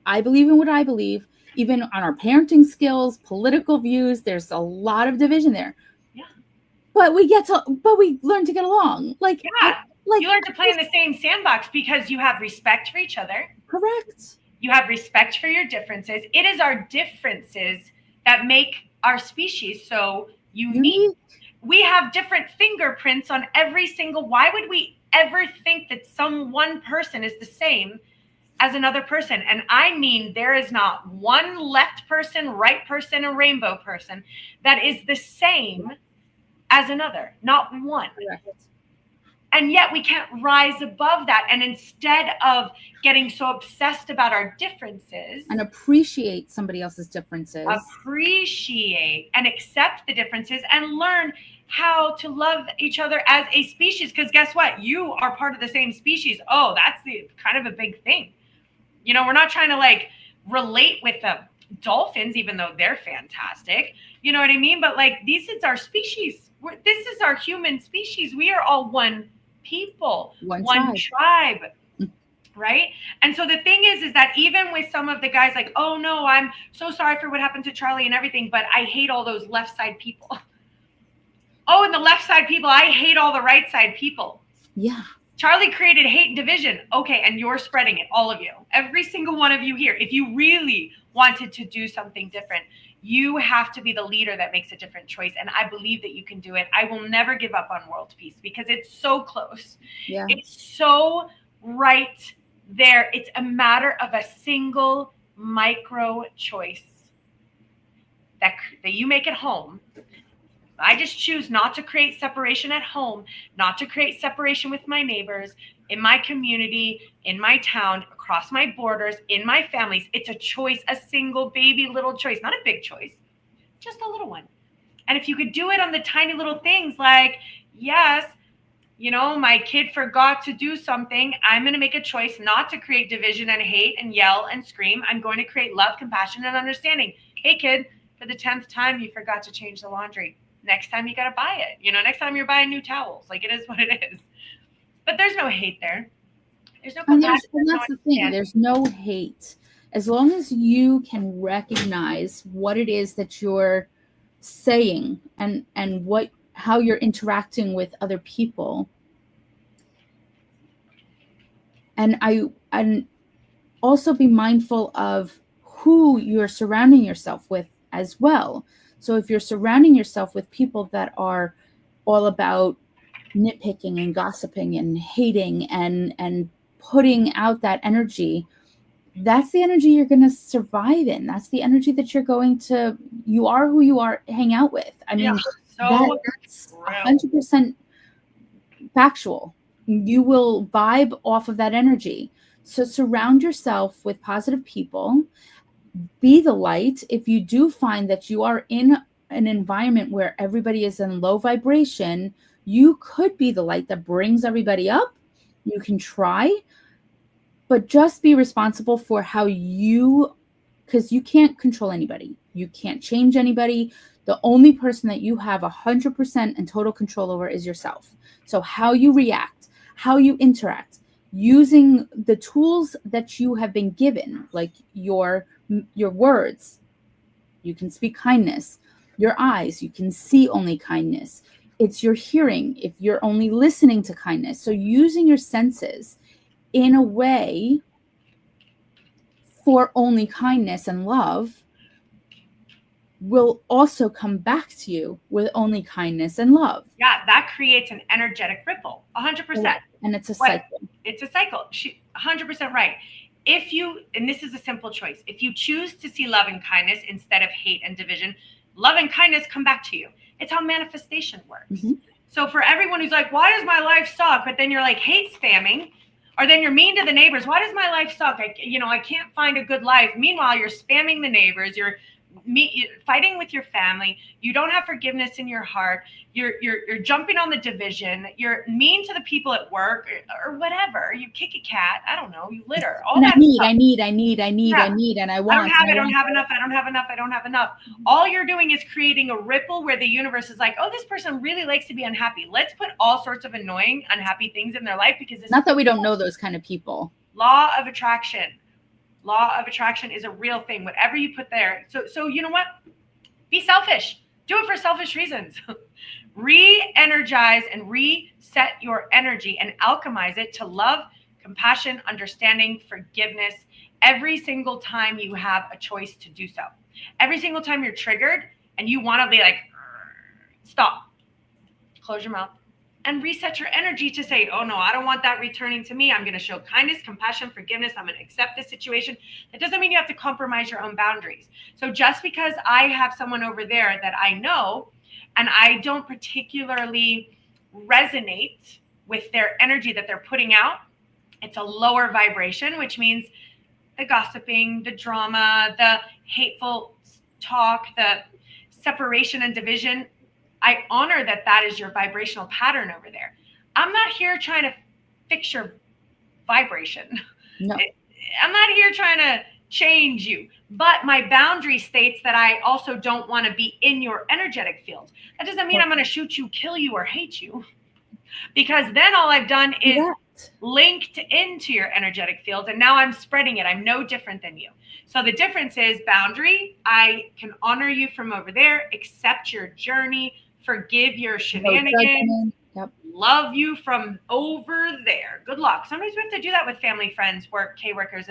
[SPEAKER 3] I believe in what I believe. Even on our parenting skills, political views, there's a lot of division there. Yeah. But we learn to get along. Like,
[SPEAKER 2] yeah. You learn to play in the same sandbox because you have respect for each other.
[SPEAKER 3] Correct.
[SPEAKER 2] You have respect for your differences. It is our differences that make our species so unique. We have different fingerprints on every single. Why would we ever think that one person is the same as another person? And I mean, there is not one left person, right person, a rainbow person that is the same as another. Not one. Correct. And yet we can't rise above that. And instead of getting so obsessed about our differences
[SPEAKER 3] and appreciate somebody else's differences,
[SPEAKER 2] appreciate and accept the differences and learn how to love each other as a species. Because guess what? You are part of the same species. Oh, that's the kind of a big thing. You know, we're not trying to like relate with the dolphins, even though they're fantastic. You know what I mean? But like, this is our species. This is our human species. We are all one people, one tribe, right? And so the thing is that even with some of the guys like, oh no, I'm so sorry for what happened to Charlie and everything, but I hate all those left side people. Oh, and the left side people, I hate all the right side people.
[SPEAKER 3] Yeah.
[SPEAKER 2] Charlie created hate and division. Okay, and you're spreading it, all of you. Every single one of you here. If you really wanted to do something different, you have to be the leader that makes a different choice. And I believe that you can do it. I will never give up on world peace because it's so close. Yeah. It's so right there. It's a matter of a single micro choice that you make at home. I just choose not to create separation at home, not to create separation with my neighbors, in my community, in my town, across my borders, in my families. It's a choice, a single baby little choice, not a big choice, just a little one. And if you could do it on the tiny little things like, yes, you know, my kid forgot to do something. I'm going to make a choice not to create division and hate and yell and scream. I'm going to create love, compassion, and understanding. Hey, kid, for the 10th time, you forgot to change the laundry. Next time, you got to buy it. You know, next time you're buying new towels. Like, it is what it is. But there's no hate there. There's no compassion.
[SPEAKER 3] And that's the thing. There's no hate. As long as you can recognize what it is that you're saying and how you're interacting with other people. And also be mindful of who you're surrounding yourself with as well. So if you're surrounding yourself with people that are all about nitpicking and gossiping and hating and putting out that energy, that's the energy you're going to survive in. That's the energy that you are who you are, hang out with. I mean, that's 100% factual. You will vibe off of that energy. So surround yourself with positive people. Be the light. If you do find that you are in an environment where everybody is in low vibration, you could be the light that brings everybody up. You can try, but just be responsible for because you can't control anybody. You can't change anybody. The only person that you have 100% and total control over is yourself. So how you react, how you interact, using the tools that you have been given, like your words, you can speak kindness. Your eyes, you can see only kindness. It's your hearing, if you're only listening to kindness. So using your senses in a way for only kindness and love will also come back to you with only kindness and love.
[SPEAKER 2] Yeah, that creates an energetic ripple, 100%.
[SPEAKER 3] And it's a cycle.
[SPEAKER 2] It's a cycle. 100% right. And this is a simple choice, if you choose to see love and kindness instead of hate and division, love and kindness come back to you. It's how manifestation works. Mm-hmm. So for everyone who's like, why does my life suck? But then you're like hate spamming, or then you're mean to the neighbors. Why does my life suck? I can't find a good life. Meanwhile, you're spamming the neighbors. You're fighting with your family. You don't have forgiveness in your heart. You're jumping on the division. You're mean to the people at work or whatever. You kick a cat. I don't know. You litter. All that stuff. I need,
[SPEAKER 3] and I want.
[SPEAKER 2] I don't have enough. All you're doing is creating a ripple where the universe is like, oh, this person really likes to be unhappy. Let's put all sorts of annoying, unhappy things in their life because it's
[SPEAKER 3] not that we don't know those kind of people.
[SPEAKER 2] Law of attraction. Law of attraction is a real thing. Whatever you put there. So you know what? Be selfish. Do it for selfish reasons. Re-energize and reset your energy and alchemize it to love, compassion, understanding, forgiveness every single time you have a choice to do so. Every single time you're triggered and you want to be like, stop, close your mouth, and reset your energy to say, oh no, I don't want that returning to me. I'm going to show kindness, compassion, forgiveness. I'm going to accept this situation. That doesn't mean you have to compromise your own boundaries. So just because I have someone over there that I know and I don't particularly resonate with their energy that they're putting out, it's a lower vibration, which means the gossiping, the drama, the hateful talk, the separation and division, I honor that is your vibrational pattern over there. I'm not here trying to fix your vibration.
[SPEAKER 3] No.
[SPEAKER 2] I'm not here trying to change you. But my boundary states that I also don't want to be in your energetic field. That doesn't mean I'm going to shoot you, kill you, or hate you. Because then all I've done is linked into your energetic field. And now I'm spreading it. I'm no different than you. So the difference is boundary. I can honor you from over there, accept your journey, forgive your shenanigans, love you from over there. Good luck. Sometimes we have to do that with family, friends, work, K-workers,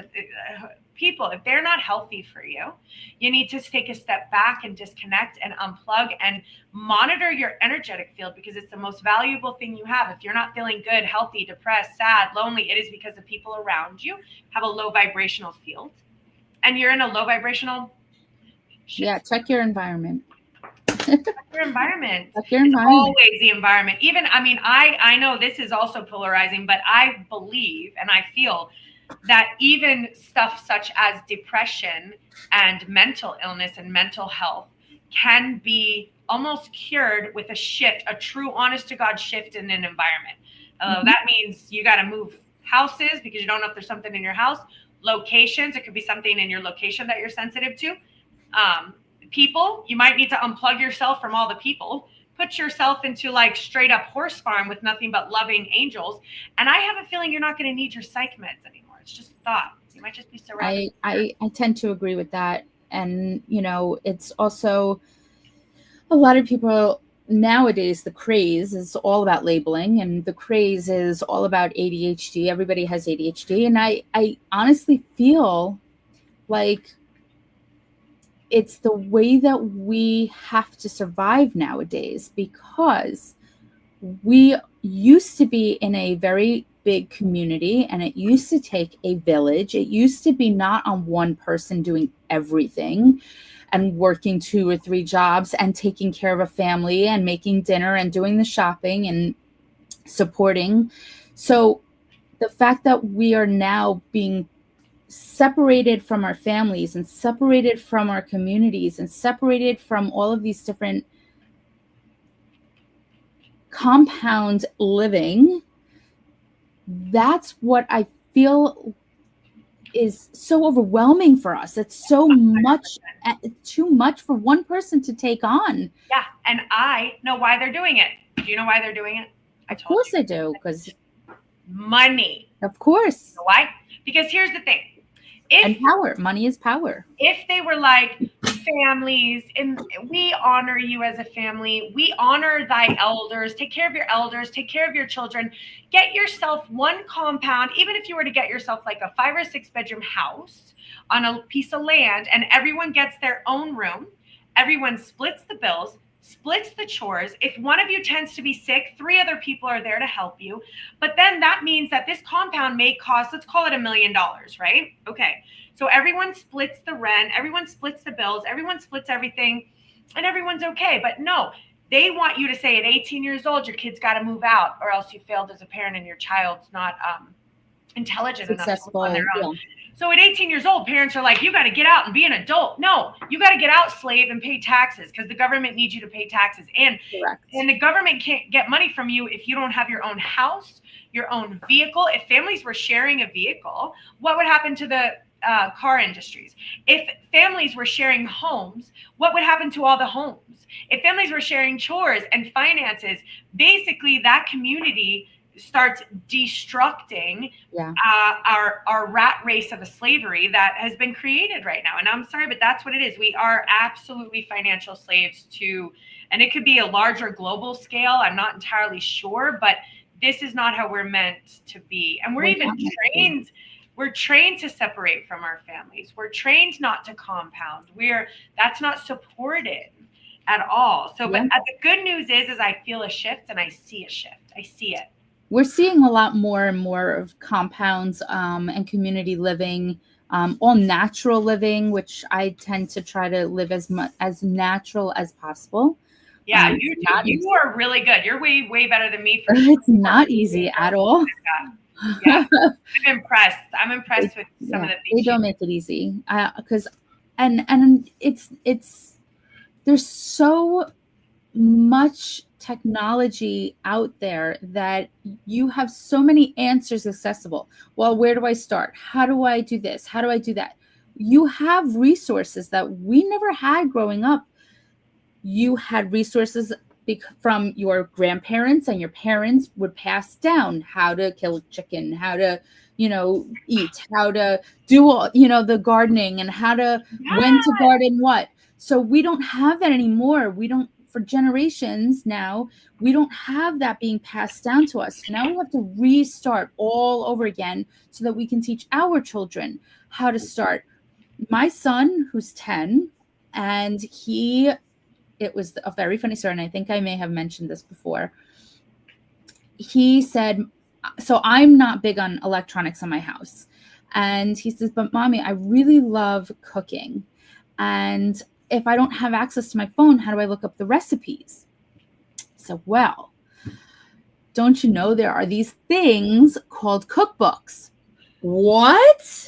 [SPEAKER 2] people. If they're not healthy for you, you need to take a step back and disconnect and unplug and monitor your energetic field because it's the most valuable thing you have. If you're not feeling good, healthy, depressed, sad, lonely, it is because the people around you have a low vibrational field and you're in a low vibrational.
[SPEAKER 3] Check your environment.
[SPEAKER 2] Your environment. It's always the environment. Even, I know this is also polarizing, but I believe and I feel that even stuff such as depression and mental illness and mental health can be almost cured with a shift, a true honest to God shift in an environment. That means you got to move houses because you don't know if there's something in your house. Locations, it could be something in your location that you're sensitive to. People, you might need to unplug yourself from all the people. Put yourself into like straight up horse farm with nothing but loving angels. And I have a feeling you're not going to need your psych meds anymore. It's just thought. You might just be surrounded.
[SPEAKER 3] I tend to agree with that. And, you know, it's also a lot of people nowadays, the craze is all about labeling, and the craze is all about ADHD. Everybody has ADHD. And I honestly feel like it's the way that we have to survive nowadays, because we used to be in a very big community and it used to take a village. It used to be not on one person doing everything and working 2 or 3 jobs and taking care of a family and making dinner and doing the shopping and supporting. So the fact that we are now being separated from our families and separated from our communities and separated from all of these different compound living, that's what I feel is so overwhelming for us. It's so much, too much for one person to take on.
[SPEAKER 2] Yeah, and I know why they're doing it. Do you know why they're doing it?
[SPEAKER 3] Of course I do, because
[SPEAKER 2] money.
[SPEAKER 3] Of course.
[SPEAKER 2] You know why? Because here's the thing.
[SPEAKER 3] And power. Money is power.
[SPEAKER 2] If they were like families, and we honor you as a family, we honor thy elders, take care of your elders, take care of your children, get yourself one compound, even if you were to get yourself like a 5 or 6 bedroom house on a piece of land, and everyone gets their own room, everyone splits the bills, splits the chores. If one of you tends to be sick, 3 other people are there to help you. But then that means that this compound may cost, let's call it $1 million, right? Okay. So everyone splits the rent, everyone splits the bills, everyone splits everything, and everyone's okay. But no, they want you to say at 18 years old, your kid's got to move out, or else you failed as a parent and your child's not intelligent enough to live on their own. Yeah. So at 18 years old, parents are like, you got to get out and be an adult. No, you got to get out, slave, and pay taxes, because the government needs you to pay taxes. And the government can't get money from you if you don't have your own house, your own vehicle. If families were sharing a vehicle, what would happen to the car industries? If families were sharing homes, what would happen to all the homes? If families were sharing chores and finances, basically that community starts destructing our rat race of a slavery that has been created right now. And I'm sorry, but that's what it is. We are absolutely financial slaves to, and it could be a larger global scale. I'm not entirely sure, but this is not how we're meant to be. And we're even trained. We're trained to separate from our families. We're trained not to compound. That's not supported at all. So, but the good news is I feel a shift and I see a shift. I see it.
[SPEAKER 3] We're seeing a lot more and more of compounds and community living, all natural living, which I tend to try to live as natural as possible.
[SPEAKER 2] Yeah, you are really good. You're way better than me. For
[SPEAKER 3] sure. It's not easy at all.
[SPEAKER 2] Yeah, I'm impressed. I'm impressed with some of the things.
[SPEAKER 3] They don't make it easy because, and it's there's so much technology out there that you have so many answers accessible. Well, where do I start? How do I do this? How do I do that? You have resources that we never had growing up. You had resources from your grandparents, and your parents would pass down how to kill a chicken, how to, eat, how to do, the gardening, and how to, when to garden what. So we don't have that anymore. For generations now, we don't have that being passed down to us. Now we have to restart all over again so that we can teach our children how to start. My son, who's 10, and it was a very funny story, and I think I may have mentioned this before. He said, so I'm not big on electronics in my house. And he says, but Mommy, I really love cooking. And if I don't have access to my phone, how do I look up the recipes? So, well, don't you know there are these things called cookbooks? What?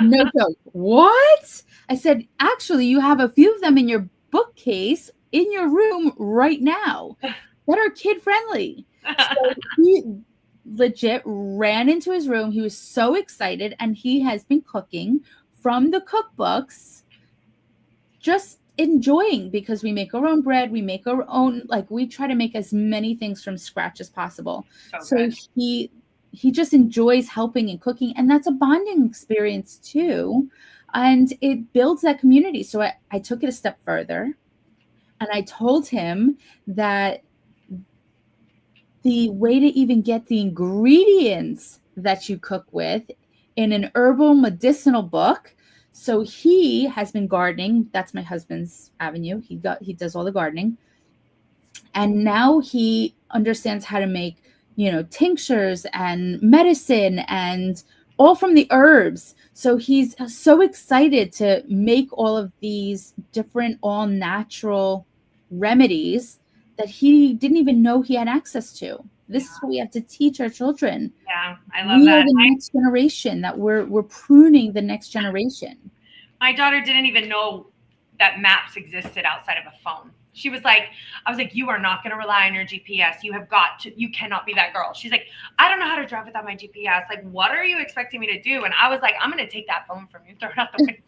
[SPEAKER 3] No joke. What? I said, actually, you have a few of them in your bookcase in your room right now that are kid friendly. So he legit ran into his room. He was so excited, and he has been cooking from the cookbooks, just enjoying, because we make our own bread, we make our own, like, we try to make as many things from scratch as possible. So he just enjoys helping and cooking, and that's a bonding experience too, and it builds that community. So I took it a step further, and I told him that the way to even get the ingredients that you cook with in an herbal medicinal book. So he has been gardening. That's my husband's avenue. He does all the gardening. And now he understands how to make, tinctures and medicine and all from the herbs. So he's so excited to make all of these different all natural remedies that he didn't even know he had access to. This is what we have to teach our children.
[SPEAKER 2] Yeah, I love
[SPEAKER 3] we
[SPEAKER 2] that.
[SPEAKER 3] Are the next generation, that we're pruning the next generation.
[SPEAKER 2] My daughter didn't even know that maps existed outside of a phone. She was like, I was like, you are not going to rely on your GPS. You cannot be that girl. She's like, I don't know how to drive without my GPS. Like, what are you expecting me to do? And I was like, I'm going to take that phone from you, throw it out the window.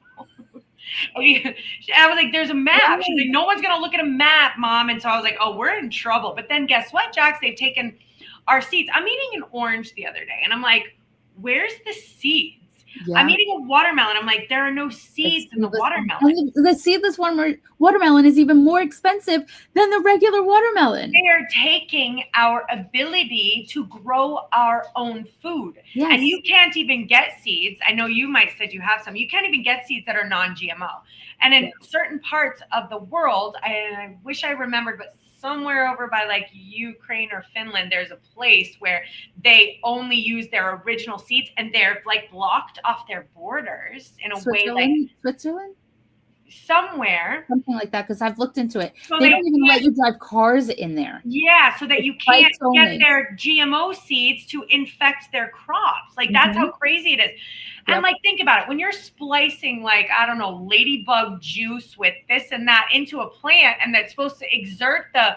[SPEAKER 2] I was like, there's a map. She's like, no one's going to look at a map, Mom. And so I was like, oh, we're in trouble. But then guess what, Jax? They've taken our seeds. I'm eating an orange the other day, and I'm like, where's the seeds? Yeah. I'm eating a watermelon. I'm like, there are no seeds in the watermelon.
[SPEAKER 3] The seedless watermelon is even more expensive than the regular watermelon.
[SPEAKER 2] They are taking our ability to grow our own food. Yes. And you can't even get seeds. I know you might said you have some. You can't even get seeds that are non-GMO. And in certain parts of the world, I wish I remembered, but somewhere over by like Ukraine or Finland, there's a place where they only use their original seeds, and they're like blocked off their borders in a way like
[SPEAKER 3] Switzerland?
[SPEAKER 2] Somewhere.
[SPEAKER 3] Something like that, because I've looked into it. So they don't even let you drive cars in there.
[SPEAKER 2] Yeah, so that you can't get their GMO seeds to infect their crops. Like, that's how crazy it is. And like, think about it. When you're splicing, like, I don't know, ladybug juice with this and that into a plant, and that's supposed to exert the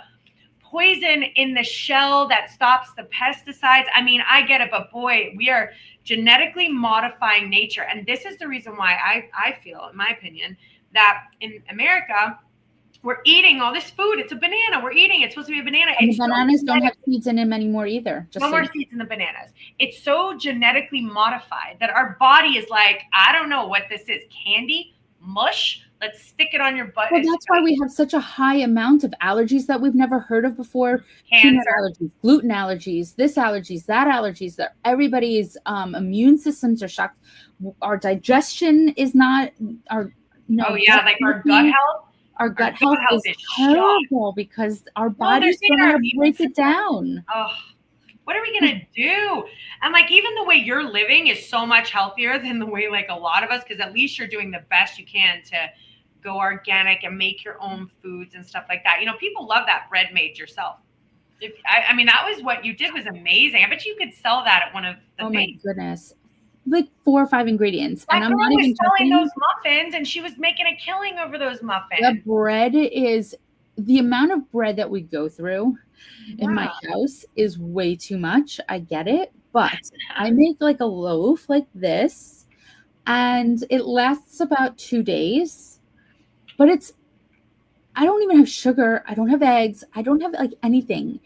[SPEAKER 2] poison in the shell that stops the pesticides. I mean, I get it, but boy, we are genetically modifying nature. And this is the reason why I feel, in my opinion, that in America, we're eating all this food. It's a banana. We're eating. It's supposed to be a banana.
[SPEAKER 3] And the bananas don't have seeds in them anymore either.
[SPEAKER 2] No more seeds in the bananas. It's so genetically modified that our body is like, I don't know what this is. Candy? Mush? Let's stick it on your butt.
[SPEAKER 3] Well, that's why we have such a high amount of allergies that we've never heard of before. Peanut allergies, gluten allergies, that allergies, that everybody's immune systems are shocked. Our digestion is not our
[SPEAKER 2] like our gut health.
[SPEAKER 3] Our gut health is terrible because our bodies don't know how to break it down.
[SPEAKER 2] Oh, what are we going to do? And like, even the way you're living is so much healthier than the way like a lot of us, because at least you're doing the best you can to go organic and make your own foods and stuff like that. People love that bread made yourself. I mean, that was what you did was amazing. I bet you could sell that at one of the
[SPEAKER 3] my goodness. Like 4 or 5 ingredients.
[SPEAKER 2] My girl was selling those muffins, and she was making a killing over those muffins.
[SPEAKER 3] The bread is, the amount of bread that we go through in my house is way too much. I get it. But I make like a loaf like this, and it lasts about 2 days. But I don't even have sugar. I don't have eggs. I don't have like anything.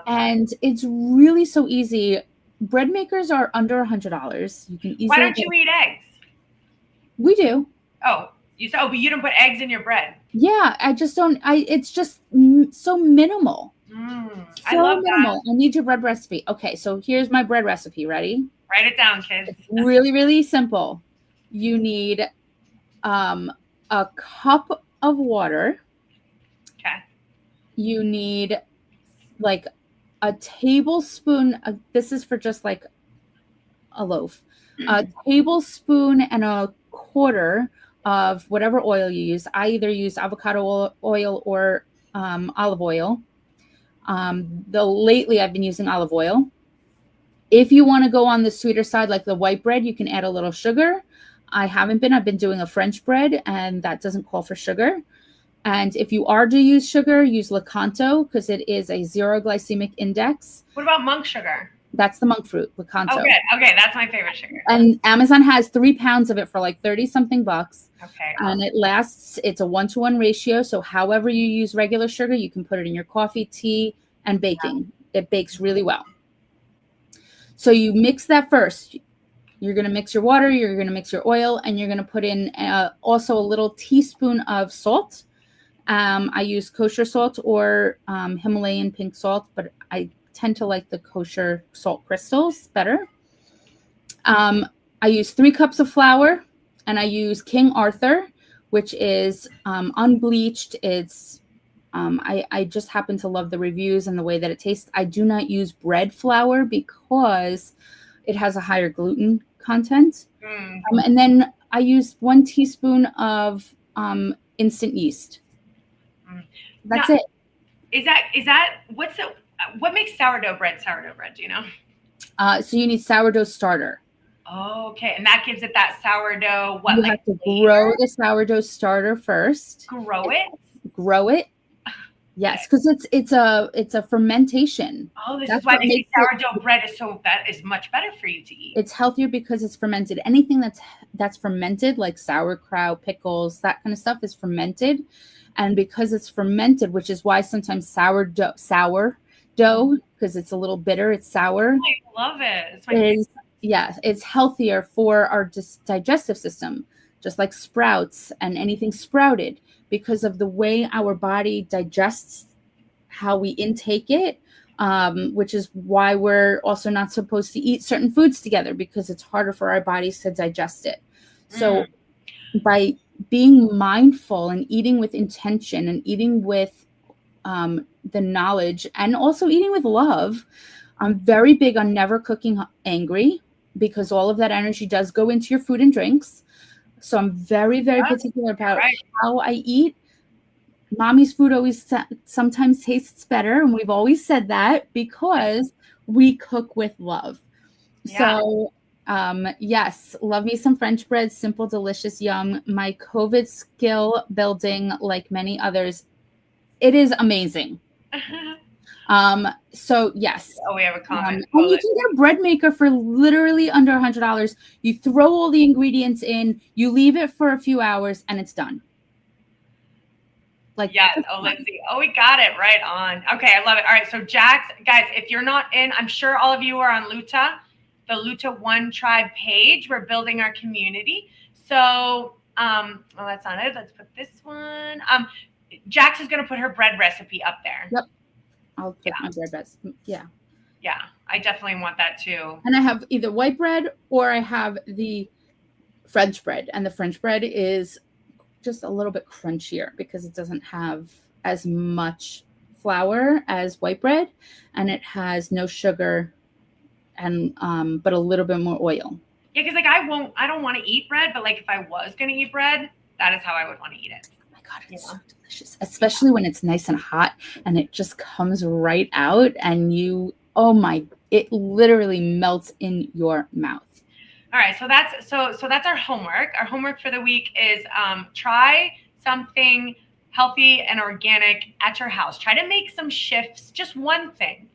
[SPEAKER 3] And it's really so easy. Bread makers are under $100. You can easily.
[SPEAKER 2] Why don't you eat eggs?
[SPEAKER 3] We do.
[SPEAKER 2] Oh, you said. Oh, but you don't put eggs in your bread.
[SPEAKER 3] Yeah, I just don't. It's just so minimal.
[SPEAKER 2] I love
[SPEAKER 3] minimal. I need your bread recipe. Okay, so here's my bread recipe. Ready?
[SPEAKER 2] Write it down, kids.
[SPEAKER 3] It's really, really simple. You need a cup of water.
[SPEAKER 2] Okay.
[SPEAKER 3] You need like a tablespoon. This is for just like a loaf. A tablespoon and a quarter of whatever oil you use. I either use avocado oil or olive oil. Lately I've been using olive oil. If you want to go on the sweeter side, like the white bread, you can add a little sugar. I haven't been. I've been doing a French bread, and that doesn't call for sugar. And if you are to use sugar, use Lakanto because it is a 0 glycemic index.
[SPEAKER 2] What about monk sugar?
[SPEAKER 3] That's the monk fruit, Lakanto.
[SPEAKER 2] Okay, that's my favorite sugar.
[SPEAKER 3] And Amazon has 3 pounds of it for like 30 something bucks.
[SPEAKER 2] Okay.
[SPEAKER 3] And it lasts, it's a 1-to-1 ratio. So however you use regular sugar, you can put it in your coffee, tea, and baking. It bakes really well. So you mix that first. You're going to mix your water, you're going to mix your oil, and you're going to put in also a little teaspoon of salt. I use kosher salt or Himalayan pink salt, but I tend to like the kosher salt crystals better. I use 3 cups of flour, and I use King Arthur, which is unbleached. It's I just happen to love the reviews and the way that it tastes. I do not use bread flour because it has a higher gluten content. And then I use 1 teaspoon of instant yeast. That's it.
[SPEAKER 2] Is that what makes sourdough bread? Do you know?
[SPEAKER 3] So you need sourdough starter.
[SPEAKER 2] Oh, okay, and that gives it that sourdough. What
[SPEAKER 3] You
[SPEAKER 2] like
[SPEAKER 3] have to grow the sourdough starter first.
[SPEAKER 2] grow it?
[SPEAKER 3] Grow it. Yes, because it's a fermentation.
[SPEAKER 2] Oh, this
[SPEAKER 3] That's
[SPEAKER 2] is why
[SPEAKER 3] what
[SPEAKER 2] they say
[SPEAKER 3] makes it-
[SPEAKER 2] sourdough bread is much better for you to eat.
[SPEAKER 3] It's healthier because it's fermented. Anything that's fermented, like sauerkraut, pickles, that kind of stuff, is fermented. And because it's fermented, which is why sometimes sourdough, because it's a little bitter, it's sour.
[SPEAKER 2] I love it. It's my favorite.
[SPEAKER 3] It's healthier for our digestive system, just like sprouts and anything sprouted, because of the way our body digests how we intake it, which is why we're also not supposed to eat certain foods together, because it's harder for our bodies to digest it. So by being mindful and eating with intention and eating with the knowledge and also eating with love, I'm very big on never cooking angry, because all of that energy does go into your food and drinks. So I'm very, very particular about how I eat. Mommy's food always sometimes tastes better, and we've always said that because we cook with love. So yes, love me some French bread, simple, delicious, yum. My COVID skill building, like many others, it is amazing. So yes.
[SPEAKER 2] Oh, we have a comment.
[SPEAKER 3] And you can get a bread maker for literally under $100. You throw all the ingredients in, you leave it for a few hours, and it's done. Like,
[SPEAKER 2] yes. Oh, let's see. Oh, we got it right on. Okay, I love it. All right, so Jax, guys, if you're not in, I'm sure all of you are on LUTA, the LUTA One Tribe page. We're building our community. So, well, that's not it. Let's put this one. Jax is going to put her bread recipe up there.
[SPEAKER 3] Yep. I'll put my bread recipe. Yeah.
[SPEAKER 2] Yeah, I definitely want that too.
[SPEAKER 3] And I have either white bread or I have the French bread. And the French bread is just a little bit crunchier because it doesn't have as much flour as white bread, and it has no sugar and but a little bit more oil.
[SPEAKER 2] Yeah, because like I don't want to eat bread, but like if I was gonna eat bread, that is how I would want to eat it.
[SPEAKER 3] Oh my God, it's so delicious, especially when it's nice and hot and it just comes right out, and it literally melts in your mouth.
[SPEAKER 2] All right, so that's our homework. Our homework for the week is try something healthy and organic at your house. Try to make some shifts, just one thing,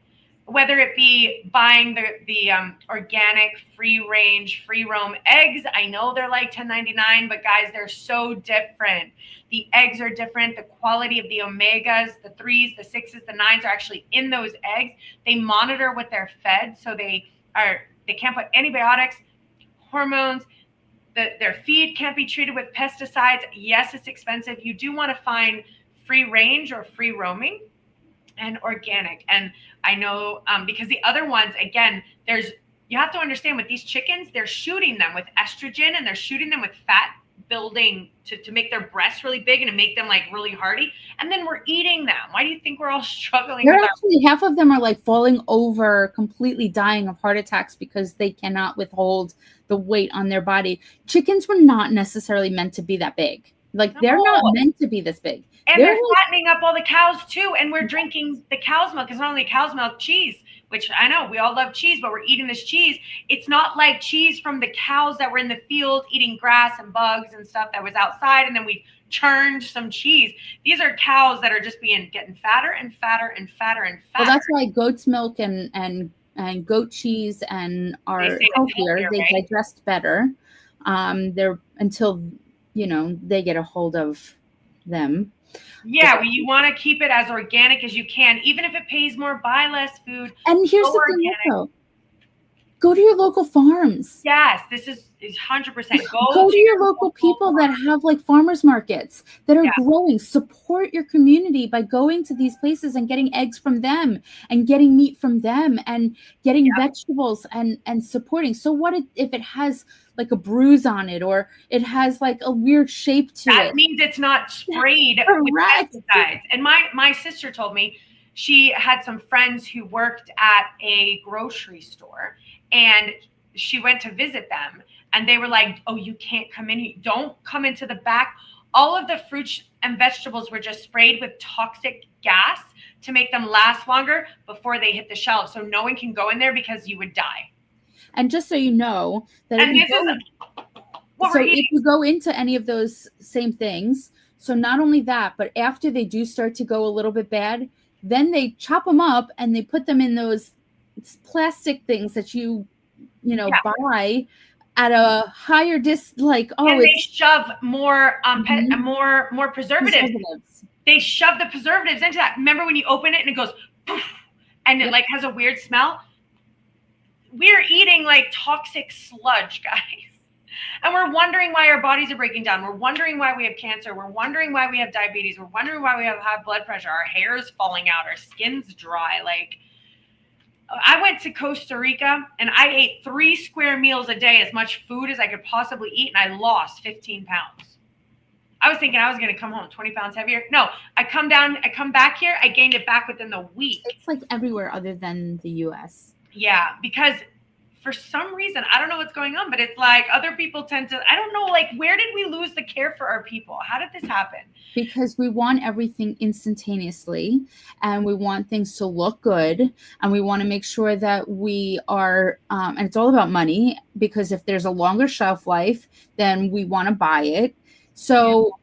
[SPEAKER 2] whether it be buying the organic, free range, free roam eggs. I know they're like $10.99, but guys, they're so different. The eggs are different. The quality of the omegas, the 3s, the 6s, the 9s are actually in those eggs. They monitor what they're fed, so they can't put antibiotics, hormones. Their feed can't be treated with pesticides. Yes, it's expensive. You do want to find free range or free roaming and organic. And I know because the other ones, again, you have to understand with these chickens, they're shooting them with estrogen and they're shooting them with fat building to make their breasts really big and to make them like really hardy. And then we're eating them. Why do you think we're all struggling?
[SPEAKER 3] Half of them are like falling over, completely dying of heart attacks because they cannot withhold the weight on their body. Chickens were not necessarily meant to be that big. Like they're not meant to be this big.
[SPEAKER 2] And they're fattening up all the cows too. And we're drinking the cow's milk. It's not only cow's milk, cheese, which I know we all love cheese, but we're eating this cheese. It's not like cheese from the cows that were in the field eating grass and bugs and stuff that was outside. And then we churned some cheese. These are cows that are just getting fatter and fatter and fatter and fatter.
[SPEAKER 3] Well, that's why goat's milk and goat cheese are healthier. They
[SPEAKER 2] right?
[SPEAKER 3] digest better. They're until they get a hold of them.
[SPEAKER 2] Yeah, you want to keep it as organic as you can, even if it pays more. Buy less food.
[SPEAKER 3] And here's the thing also. Go to your local farms.
[SPEAKER 2] Yes, this is 100%.
[SPEAKER 3] Go to your local people that have like farmers markets that are growing. Support your community by going to these places and getting eggs from them and getting meat from them and getting vegetables and supporting. So what if it has like a bruise on it or it has like a weird shape to it?
[SPEAKER 2] That means it's not sprayed with pesticides. And my sister told me she had some friends who worked at a grocery store, and she went to visit them, and they were like, oh, you can't come in. Don't come into the back. All of the fruits and vegetables were just sprayed with toxic gas to make them last longer before they hit the shelves. So no one can go in there because you would die.
[SPEAKER 3] And just so you know, that if you go into any of those same things, so not only that, but after they do start to go a little bit bad, then they chop them up and they put them in those plastic things that you buy at a higher
[SPEAKER 2] and they shove more more preservatives. They shove the preservatives into that. Remember when you open it and it goes poof, and it like has a weird smell? We're eating like toxic sludge, guys. And we're wondering why our bodies are breaking down. We're wondering why we have cancer. We're wondering why we have diabetes. We're wondering why we have high blood pressure. Our hair is falling out. Our skin's dry. Like, I went to Costa Rica and I ate 3 square meals a day, as much food as I could possibly eat, and I lost 15 pounds. I was thinking I was going to come home 20 pounds heavier. No, I come back here, I gained it back within the week.
[SPEAKER 3] It's like everywhere other than the US.
[SPEAKER 2] Yeah, because for some reason, I don't know what's going on, but it's like other people tend to, I don't know, like, where did we lose the care for our people? How did this happen?
[SPEAKER 3] Because we want everything instantaneously, and we want things to look good, and we want to make sure that we are, and it's all about money, because if there's a longer shelf life, then we want to buy it. So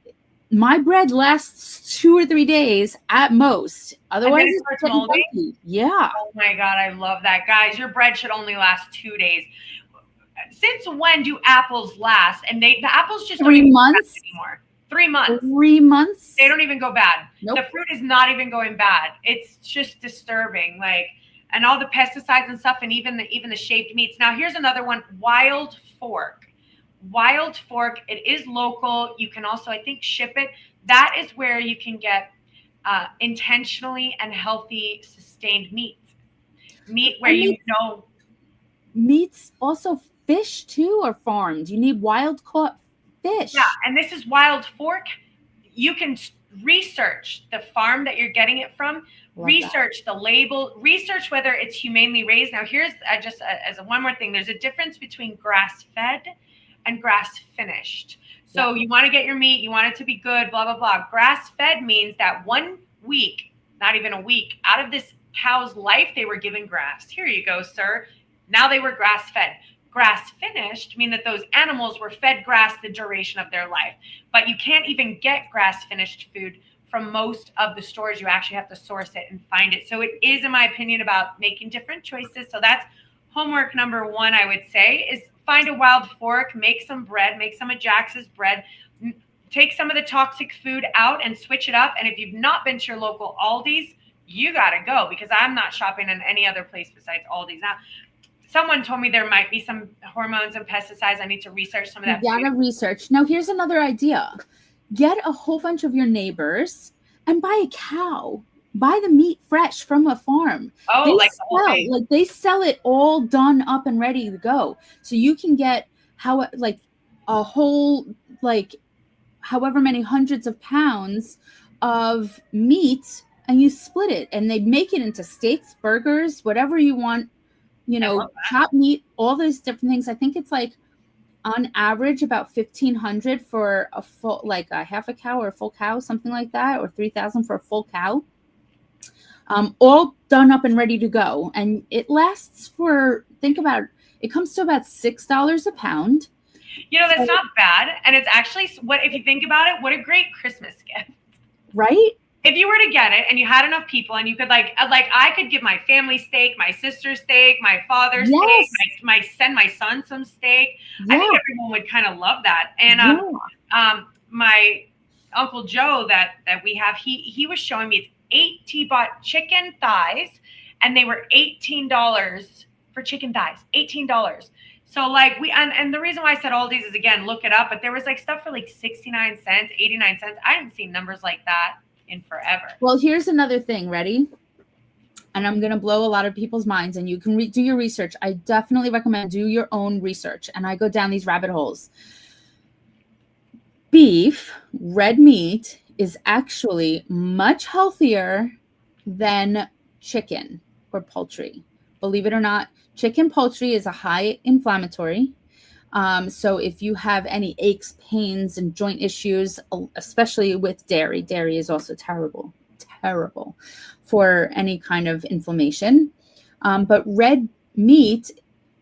[SPEAKER 3] my bread lasts 2 or 3 days at most. Otherwise, it's moldy. Yeah.
[SPEAKER 2] Oh my God, I love that. Guys, your bread should only last 2 days. Since when do apples last? And the apples just
[SPEAKER 3] 3 months
[SPEAKER 2] anymore. 3 months.
[SPEAKER 3] 3 months.
[SPEAKER 2] They don't even go bad.
[SPEAKER 3] Nope.
[SPEAKER 2] The fruit is not even going bad. It's just disturbing. Like, and all the pesticides and stuff, and even the shaped meats. Now, here's another one: wild fork. Wild fork. It is local. You can also, I think, ship it. That is where you can get intentionally and healthy, sustained meat. Meat where
[SPEAKER 3] meats also fish too are farmed. You need wild caught fish.
[SPEAKER 2] Yeah, and this is wild fork. You can research the farm that you're getting it from. Research the label. Research whether it's humanely raised. Now, here's as one more thing. There's a difference between grass-fed and grass-finished. So you want to get your meat, you want it to be good, blah, blah, blah. Grass-fed means that 1 week, not even a week, out of this cow's life, they were given grass. Here you go, sir. Now they were grass-fed. Grass-finished mean that those animals were fed grass the duration of their life. But you can't even get grass-finished food from most of the stores. You actually have to source it and find it. So it is, in my opinion, about making different choices. So that's homework number 1, I would say, is find a wild fork, make some bread, make some of Jax's bread, take some of the toxic food out and switch it up. And if you've not been to your local Aldi's, you got to go, because I'm not shopping in any other place besides Aldi's. Now, someone told me there might be some hormones and pesticides. I need to research some of that.
[SPEAKER 3] You got to research. Now, here's another idea. Get a whole bunch of your neighbors and buy a cow. Buy the meat fresh from a farm.
[SPEAKER 2] Oh,
[SPEAKER 3] they sell it all done up and ready to go. So you can get a whole, however many hundreds of pounds of meat, and you split it, and they make it into steaks, burgers, whatever you want, chopped meat, all those different things. I think it's on average about $1,500 for a full, a half a cow or a full cow, something like that, or $3,000 for a full cow. All done up and ready to go. And it lasts for, think about it, it comes to about $6 a pound.
[SPEAKER 2] That's not bad. And it's actually, if you think about it, what a great Christmas gift.
[SPEAKER 3] Right?
[SPEAKER 2] If you were to get it and you had enough people and you could I could give my family steak, my sister's steak, my father's steak, send my son some steak. I think everyone would kind of love that. And my Uncle Joe that we have, he was showing me he bought chicken thighs and they were $18 for chicken thighs. $18. So and the reason why I said all these is, again, look it up, but there was stuff for 69 cents, 89 cents. I haven't seen numbers like that in forever.
[SPEAKER 3] Well, here's another thing. Ready? And I'm going to blow a lot of people's minds, and you can do your research. I definitely recommend do your own research. And I go down these rabbit holes. Beef, red meat, is actually much healthier than chicken or poultry. Believe it or not, chicken poultry is a high inflammatory. So if you have any aches, pains, and joint issues, especially with dairy is also terrible for any kind of inflammation. But red meat,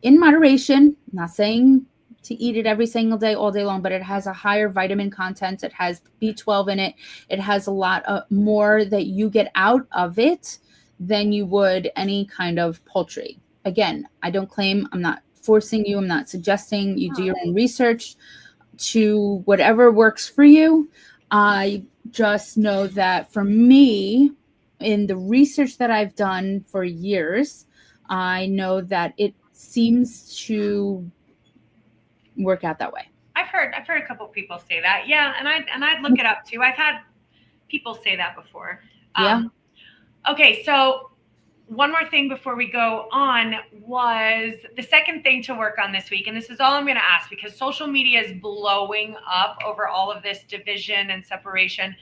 [SPEAKER 3] in moderation, I'm not saying to eat it every single day, all day long, but it has a higher vitamin content. It has B12 in it. It has a lot more that you get out of it than you would any kind of poultry. Again, I don't claim, I'm not forcing you, I'm not suggesting you do your own research to whatever works for you. I just know that for me, in the research that I've done for years, I know that it seems to work out that way.
[SPEAKER 2] I've heard a couple of people say that. Yeah, and I'd look it up too. I've had people say that before. Okay, so one more thing before we go on was the second thing to work on this week. And this is all I'm going to ask, because social media is blowing up over all of this division and separation.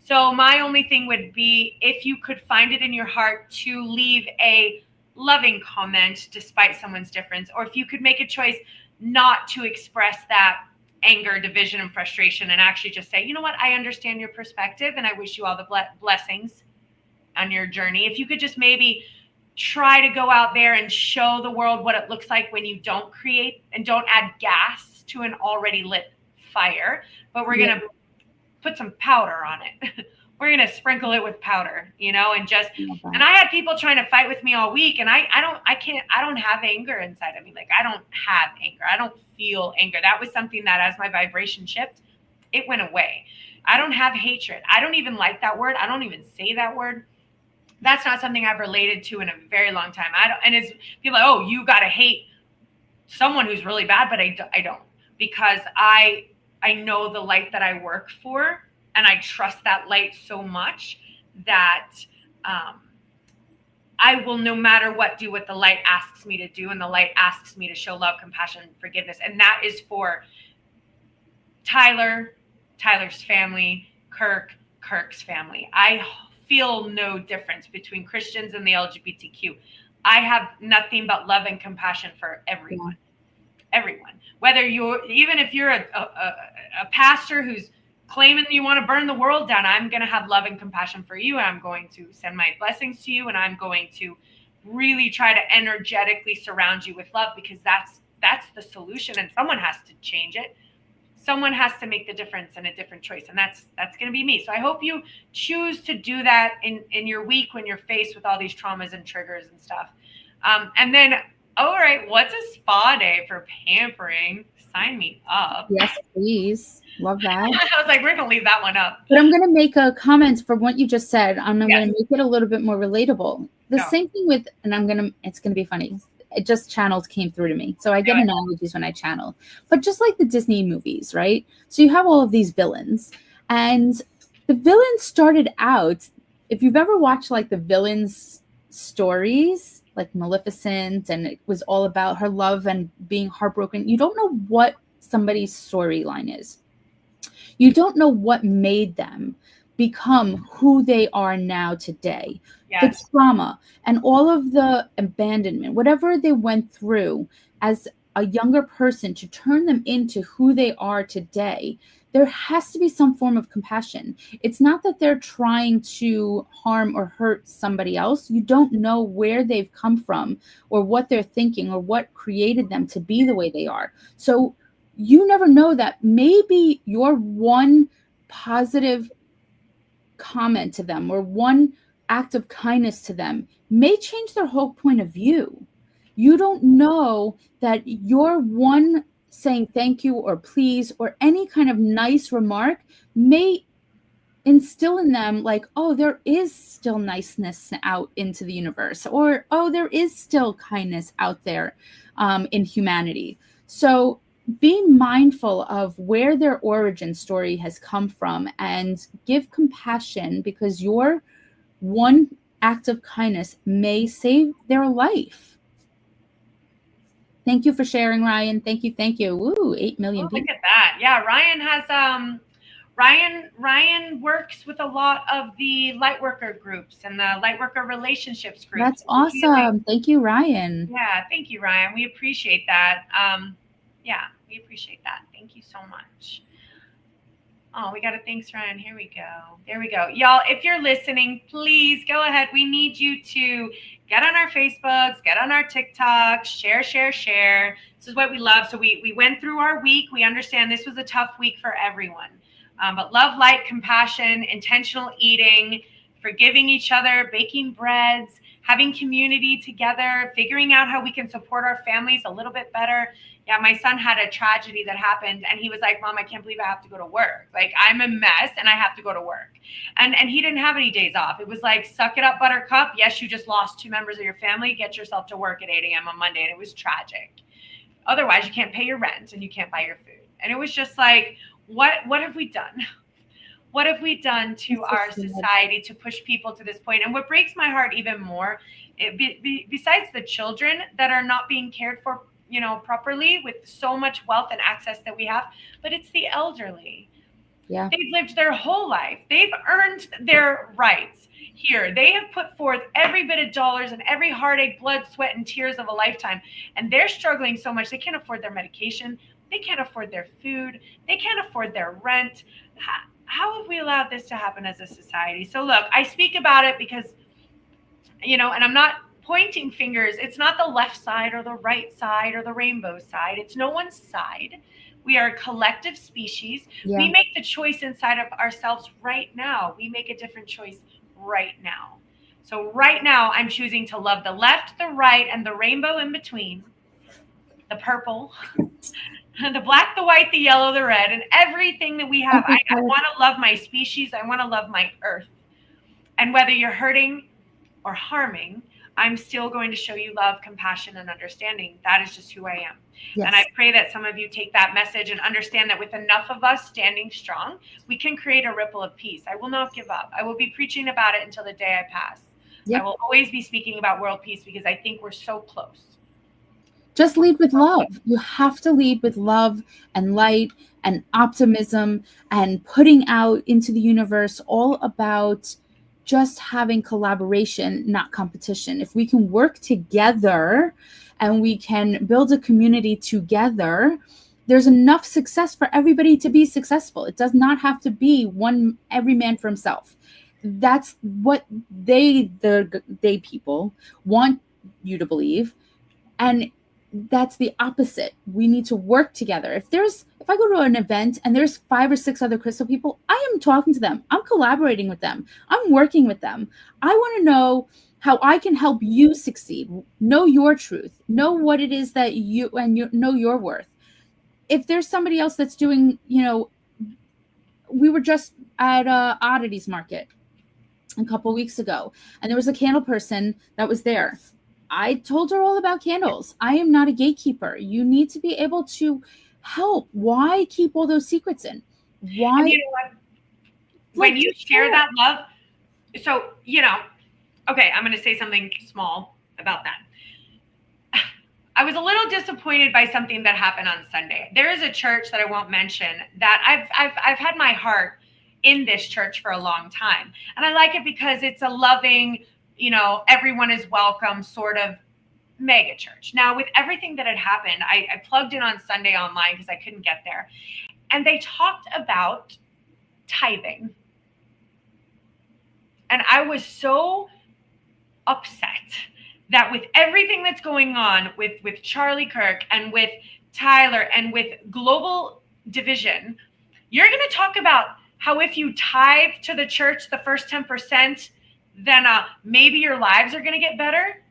[SPEAKER 2] So my only thing would be, if you could find it in your heart to leave a loving comment despite someone's difference, or if you could make a choice not to express that anger, division, and frustration, and actually just say, you know what, I understand your perspective and I wish you all the blessings on your journey. If you could just maybe try to go out there and show the world what it looks like when you don't create and don't add gas to an already lit fire, but we're going to put some powder on it. We're going to sprinkle it with powder, and and I had people trying to fight with me all week, and I don't have anger inside of me. I don't have anger. I don't feel anger. That was something that, as my vibration shifted, it went away. I don't have hatred. I don't even like that word. I don't even say that word. That's not something I've related to in a very long time. And it's people like, oh, you got to hate someone who's really bad, but I don't, because I know the light that I work for, and I trust that light so much that I will, no matter what, do what the light asks me to do. And the light asks me to show love, compassion, forgiveness. And that is for Tyler's family, Kirk's family. I feel no difference between Christians and the LGBTQ. I have nothing but love and compassion for everyone. Everyone. Whether even if you're a pastor who's claiming you want to burn the world down, I'm going to have love and compassion for you. And I'm going to send my blessings to you. And I'm going to really try to energetically surround you with love, because that's the solution. And someone has to change it. Someone has to make the difference and a different choice. And that's going to be me. So I hope you choose to do that in your week when you're faced with all these traumas and triggers and stuff. And then, all right, what's a spa day for pampering? Sign me up.
[SPEAKER 3] Yes, please. Love that.
[SPEAKER 2] I was like, we're going to leave that one up.
[SPEAKER 3] But I'm going to make a comment from what you just said. I'm going to make it a little bit more relatable. Same thing with, and it's going to be funny. It just came through to me. So I get analogies when I channel, but just like the Disney movies, right? So you have all of these villains, and the villains started out, if you've ever watched like the villains stories, like Maleficent, and it was all about her love and being heartbroken. You don't know what somebody's storyline is. You don't know what made them become who they are now today. The trauma and all of the abandonment, whatever they went through as a younger person to turn them into who they are today, there has to be some form of compassion. It's not that they're trying to harm or hurt somebody else. You don't know where they've come from or what they're thinking or what created them to be the way they are. So you never know that maybe your one positive comment to them or one act of kindness to them may change their whole point of view. You don't know that your one saying thank you or please or any kind of nice remark may instill in them like, oh, there is still niceness out into the universe, or oh, there is still kindness out there in humanity. So be mindful of where their origin story has come from and give compassion, because your one act of kindness may save their life. Thank you for sharing, Ryan. Thank you. Thank you. Woo, 8 million
[SPEAKER 2] Oh, look
[SPEAKER 3] people.
[SPEAKER 2] at that. Yeah, Ryan has Ryan works with a lot of the Lightworker groups and the Lightworker relationships groups.
[SPEAKER 3] That's awesome. Thank you, Ryan.
[SPEAKER 2] Yeah, thank you, Ryan. We appreciate that. Yeah, we appreciate that. Thank you so much. Oh, we got a thanks, Ryan. Here we go. There we go. Y'all, if you're listening, please go ahead. We need you to get on our Facebooks, get on our TikToks, share, share, share. This is what we love. So we went through our week. We understand this was a tough week for everyone. But love, light, compassion, intentional eating, forgiving each other, baking breads, having community together, figuring out how we can support our families a little bit better. Yeah, my son had a tragedy that happened and he was like, Mom, I can't believe I have to go to work. Like, I'm a mess and I have to go to work. And he didn't have any days off. It was like, suck it up, buttercup. Yes, you just lost 2 members of your family. Get yourself to work at 8 a.m. on Monday. And it was tragic. Otherwise, you can't pay your rent and you can't buy your food. And it was just like, what have we done? What have we done to our society to push people to this point? And what breaks my heart even more, besides the children that are not being cared for, properly with so much wealth and access that we have, but it's the elderly.
[SPEAKER 3] Yeah.
[SPEAKER 2] They've lived their whole life. They've earned their rights here. They have put forth every bit of dollars and every heartache, blood, sweat, and tears of a lifetime. And they're struggling so much. They can't afford their medication. They can't afford their food. They can't afford their rent. How have we allowed this to happen as a society? So look, I speak about it because, and I'm not pointing fingers. It's not the left side or the right side or the rainbow side. It's no one's side. We are a collective species.
[SPEAKER 3] Yeah.
[SPEAKER 2] We make the choice inside of ourselves right now. We make a different choice right now. So right now, I'm choosing to love the left, the right, and the rainbow in between, the purple, the black, the white, the yellow, the red, and everything that we have. I want to love my species. I want to love my earth. And whether you're hurting or harming, I'm still going to show you love, compassion, and understanding. That is just who I am. Yes. And I pray that some of you take that message and understand that with enough of us standing strong, we can create a ripple of peace. I will not give up. I will be preaching about it until the day I pass. Yep. I will always be speaking about world peace because I think we're so close.
[SPEAKER 3] Just lead with love. You have to lead with love and light and optimism and putting out into the universe all about just having collaboration, not competition. If we can work together and we can build a community together, there's enough success for everybody to be successful. It does not have to be every man for himself. That's what they people want you to believe. And that's the opposite. We need to work together. If I go to an event and there's 5 or 6 other crystal people, I am talking to them. I'm collaborating with them. I'm working with them. I want to know how I can help you succeed. Know your truth. Know what it is that you know your worth. If there's somebody else that's doing, we were just at Oddities Market a couple weeks ago, and there was a candle person that was there. I told her all about candles. I am not a gatekeeper. You need to be able to help. Why keep all those secrets in? Why?
[SPEAKER 2] And you know what? When you share that love, so, okay, I'm going to say something small about that. I was a little disappointed by something that happened on Sunday. There is a church that I won't mention that I've had my heart in this church for a long time. And I like it because it's a loving, everyone is welcome sort of mega church. Now, with everything that had happened, I plugged in on Sunday online because I couldn't get there. And they talked about tithing. And I was so upset that with everything that's going on with Charlie Kirk and with Tyler, and with global division, you're going to talk about how if you tithe to the church the first 10%, then maybe your lives are going to get better.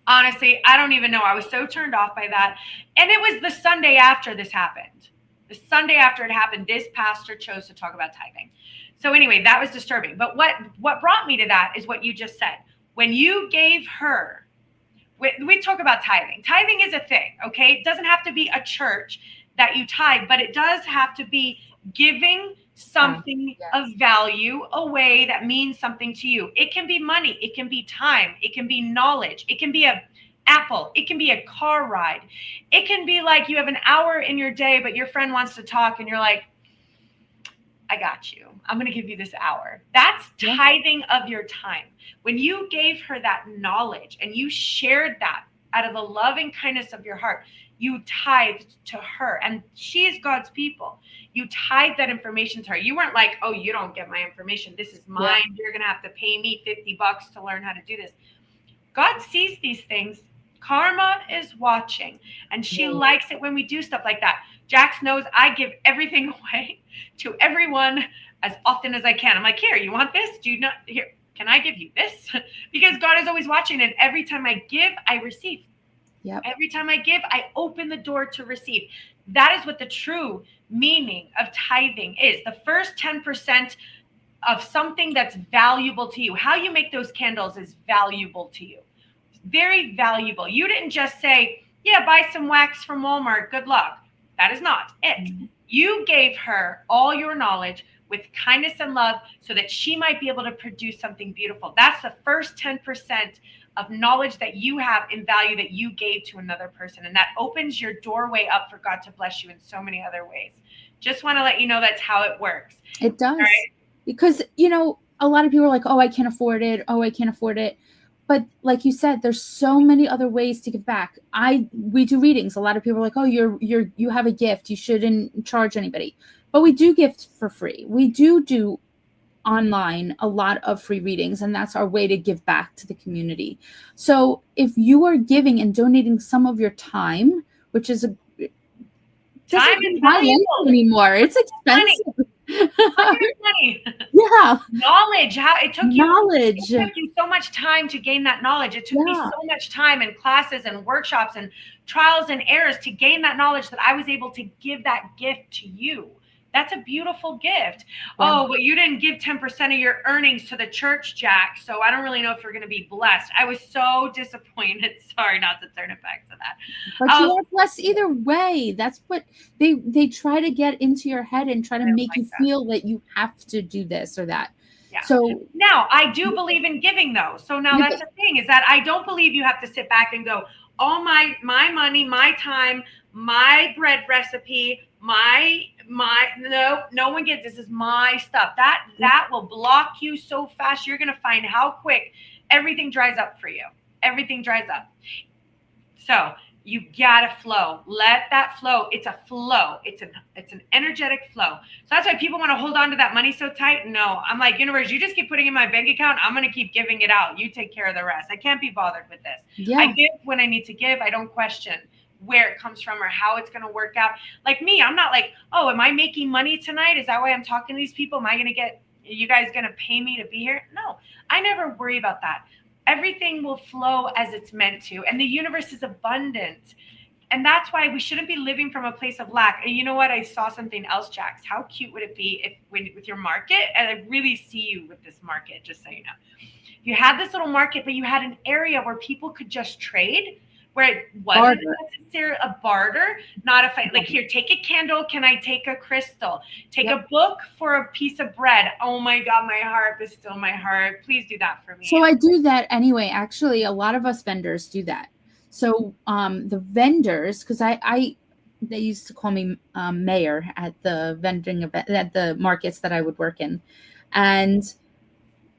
[SPEAKER 2] Honestly, I don't even know. I was so turned off by that. And it was the Sunday after this happened. The Sunday after it happened, this pastor chose to talk about tithing. So anyway, that was disturbing. But what brought me to that is what you just said. When you gave her, we talk about tithing. Tithing is a thing, okay? It doesn't have to be a church that you tithe, but it does have to be giving something of value away that means something to you. It can be money, it can be time, it can be knowledge, it can be an apple, it can be a car ride. It can be like you have an hour in your day, but your friend wants to talk and you're like, I got you. I'm going to give you this hour. That's tithing of your time. When you gave her that knowledge and you shared that out of the love and kindness of your heart, you tithed to her, and she's God's people. You tithed that information to her. You weren't like, oh, you don't get my information. This is mine. Yeah. You're going to have to pay me $50 to learn how to do this. God sees these things. Karma is watching, and she likes it when we do stuff like that. Jax knows I give everything away to everyone as often as I can. I'm like, here, you want this? Do you not? Here, can I give you this? Because God is always watching, and every time I give, I receive. Yep. Every time I give, I open the door to receive. That is what the true meaning of tithing is. The first 10% of something that's valuable to you. How you make those candles is valuable to you. Very valuable. You didn't just say, yeah, buy some wax from Walmart. Good luck. That is not it. Mm-hmm. You gave her all your knowledge with kindness and love so that she might be able to produce something beautiful. That's the first 10% of knowledge that you have in value that you gave to another person. And that opens your doorway up for God to bless you in so many other ways. Just want to let you know that's how it works.
[SPEAKER 3] It does. Right? Because, you know, a lot of people are like, oh, I can't afford it. Oh, I can't afford it. But like you said, there's so many other ways to give back. We do readings. A lot of people are like, oh, you have a gift. You shouldn't charge anybody. But we do gift for free. We do online a lot of free readings, and that's our way to give back to the community. So if you are giving and donating some of your time, which is time
[SPEAKER 2] is valuable
[SPEAKER 3] anymore, it's expensive.
[SPEAKER 2] Money.
[SPEAKER 3] Yeah.
[SPEAKER 2] Knowledge. How it took
[SPEAKER 3] knowledge.
[SPEAKER 2] It took you so much time to gain that knowledge. It took me so much time in classes and workshops and trials and errors to gain that knowledge that I was able to give that gift to you. That's a beautiful gift. Yeah. Oh, but you didn't give 10% of your earnings to the church, Jack. So I don't really know if you're going to be blessed. I was so disappointed. Sorry, not to turn it back to that.
[SPEAKER 3] But you are blessed either way. That's what they try to get into your head and try to make you feel that you have to do this or that.
[SPEAKER 2] Yeah. So now I do believe in giving though. So now that's the thing is that I don't believe you have to sit back and go, oh, my money, my time, my bread recipe, no one gets this is my stuff. That will block you so fast. You're going to find how quick everything dries up for you. Everything dries up. So you gotta flow. Let that flow. It's a flow. It's an energetic flow. So that's why people want to hold on to that money so tight. No, I'm like, universe, you just keep putting in my bank account. I'm going to keep giving it out. You take care of the rest. I can't be bothered with this. Yeah. I give when I need to give. I don't question where it comes from or how it's going to work out. Like me, I'm not like, oh, am I making money tonight? Is that why I'm talking to these people? Am I going to get, you guys going to pay me to be here? No, I never worry about that. Everything will flow as it's meant to. And the universe is abundant. And that's why we shouldn't be living from a place of lack. And you know what? I saw something else, Jax. How cute would it be if with your market? And I really see you with this market, just so you know. You had this little market, but you had an area where people could just trade, where it wasn't necessarily a barter, not a fight. Like, here, take a candle. Can I take a crystal? Take a book for a piece of bread. Oh my God, my heart is still my heart. Please do that for me.
[SPEAKER 3] So I do that anyway. Actually, a lot of us vendors do that. So the vendors, because they used to call me mayor at the vending event, at the markets that I would work in, and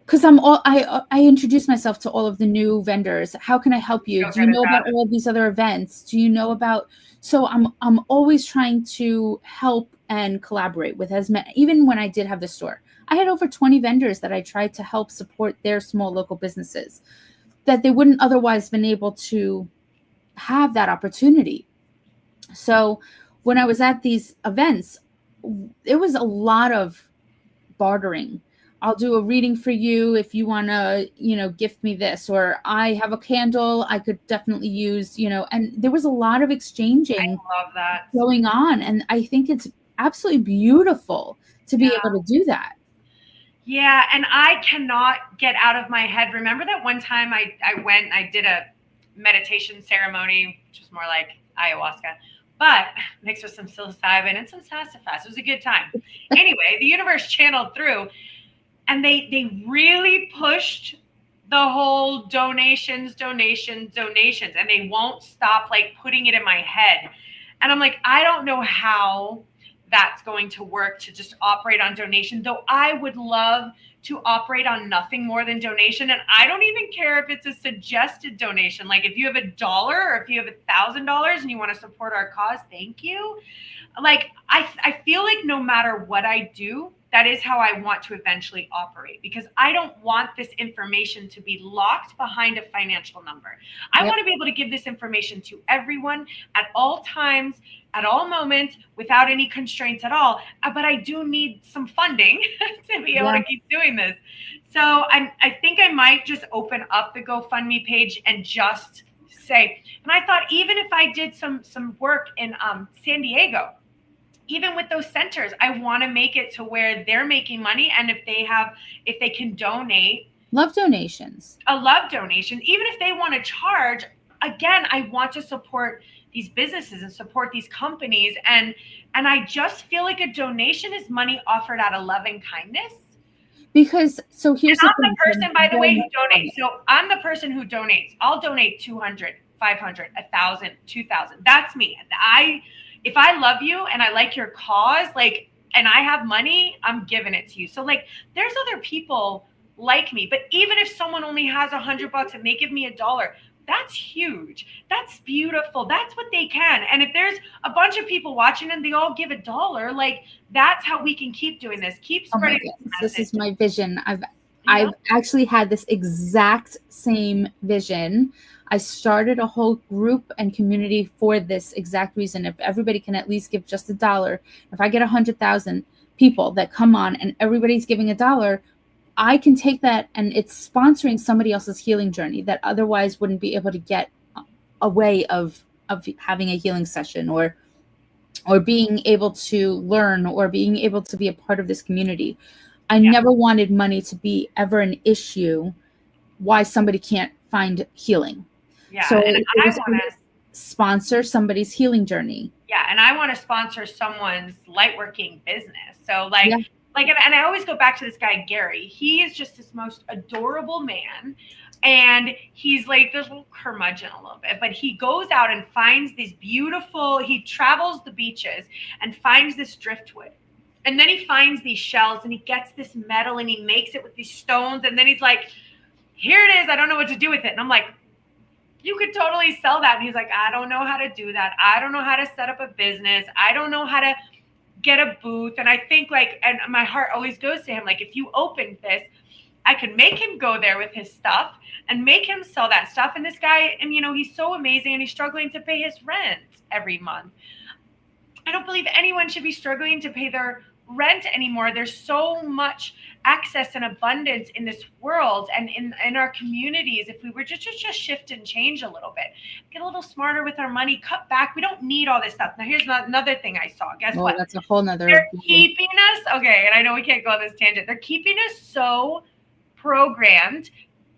[SPEAKER 3] because I introduce myself to all of the new vendors. How can I help you? Do you know about all of these other events? Do you know about? So I'm always trying to help and collaborate with as many. Even when I did have the store, I had over 20 vendors that I tried to help support their small local businesses that they wouldn't otherwise been able to have that opportunity. So when I was at these events, it was a lot of bartering. I'll do a reading for you if you want to, gift me this, or I have a candle I could definitely use, and there was a lot of
[SPEAKER 2] I
[SPEAKER 3] exchanging
[SPEAKER 2] love that.
[SPEAKER 3] going on. And I think it's absolutely beautiful to be
[SPEAKER 2] Yeah.
[SPEAKER 3] able to do that.
[SPEAKER 2] Yeah, and I cannot get out of my head. Remember that one time I went and I did a meditation ceremony, which was more like ayahuasca, but mixed with some psilocybin and some sassafras. It was a good time. Anyway, the universe channeled through, and they really pushed the whole donations, and they won't stop like putting it in my head. And I'm like, I don't know how that's going to work to just operate on donation, though I would love to operate on nothing more than donation. And I don't even care if it's a suggested donation. Like if you have $1 or if you have $1,000 and you want to support our cause, thank you. Like I feel like no matter what I do, that is how I want to eventually operate, because I don't want this information to be locked behind a financial number. I want to be able to give this information to everyone at all times, at all moments, without any constraints at all. But I do need some funding to be able to keep doing this. So I think I might just open up the GoFundMe page and just say, and I thought even if I did some work in San Diego, even with those centers, I want to make it to where they're making money. And if they can donate.
[SPEAKER 3] Love donations.
[SPEAKER 2] A love donation. Even if they want to charge, again, I want to support these businesses and support these companies. And I just feel like a donation is money offered out of loving kindness.
[SPEAKER 3] Because, so here's
[SPEAKER 2] I'm the person, by the way, who donates. So I'm the person who donates. I'll donate 200, 500, 1,000, 2,000. That's me. If I love you and I like your cause, like, and I have money, I'm giving it to you. So like, there's other people like me, but even if someone only has $100 and they give me $1, that's huge. That's beautiful. That's what they can. And if there's a bunch of people watching and they all give $1, like that's how we can keep doing this. Keep spreading.
[SPEAKER 3] This is my vision. I've actually had this exact same vision. I started a whole group and community for this exact reason. If everybody can at least give just $1, if I get 100,000 people that come on and everybody's giving $1, I can take that and it's sponsoring somebody else's healing journey that otherwise wouldn't be able to get a way of having a healing session or being able to learn or being able to be a part of this community. I never wanted money to be ever an issue why somebody can't find healing.
[SPEAKER 2] Yeah,
[SPEAKER 3] so
[SPEAKER 2] and I want
[SPEAKER 3] to sponsor somebody's healing journey.
[SPEAKER 2] Yeah, and I want to sponsor someone's lightworking business. So and I always go back to this guy, Gary. He is just this most adorable man. And he's like, there's a little curmudgeon a little bit, but he goes out and finds these beautiful, he travels the beaches and finds this driftwood. And then he finds these shells and he gets this metal and he makes it with these stones. And then he's like, here it is. I don't know what to do with it. And I'm like, you could totally sell that. And he's like, I don't know how to do that. I don't know how to set up a business. I don't know how to get a booth. And I think and my heart always goes to him, like, if you opened this, I could make him go there with his stuff and make him sell that stuff. And this guy, and he's so amazing and he's struggling to pay his rent every month. I don't believe anyone should be struggling to pay their rent anymore. There's so much access and abundance in this world and in our communities. If we were just shift and change a little bit, get a little smarter with our money, cut back. We don't need all this stuff. Now here's another thing I saw. Guess what?
[SPEAKER 3] That's a whole nother.
[SPEAKER 2] They're keeping us, okay, and I know we can't go on this tangent. They're keeping us so programmed.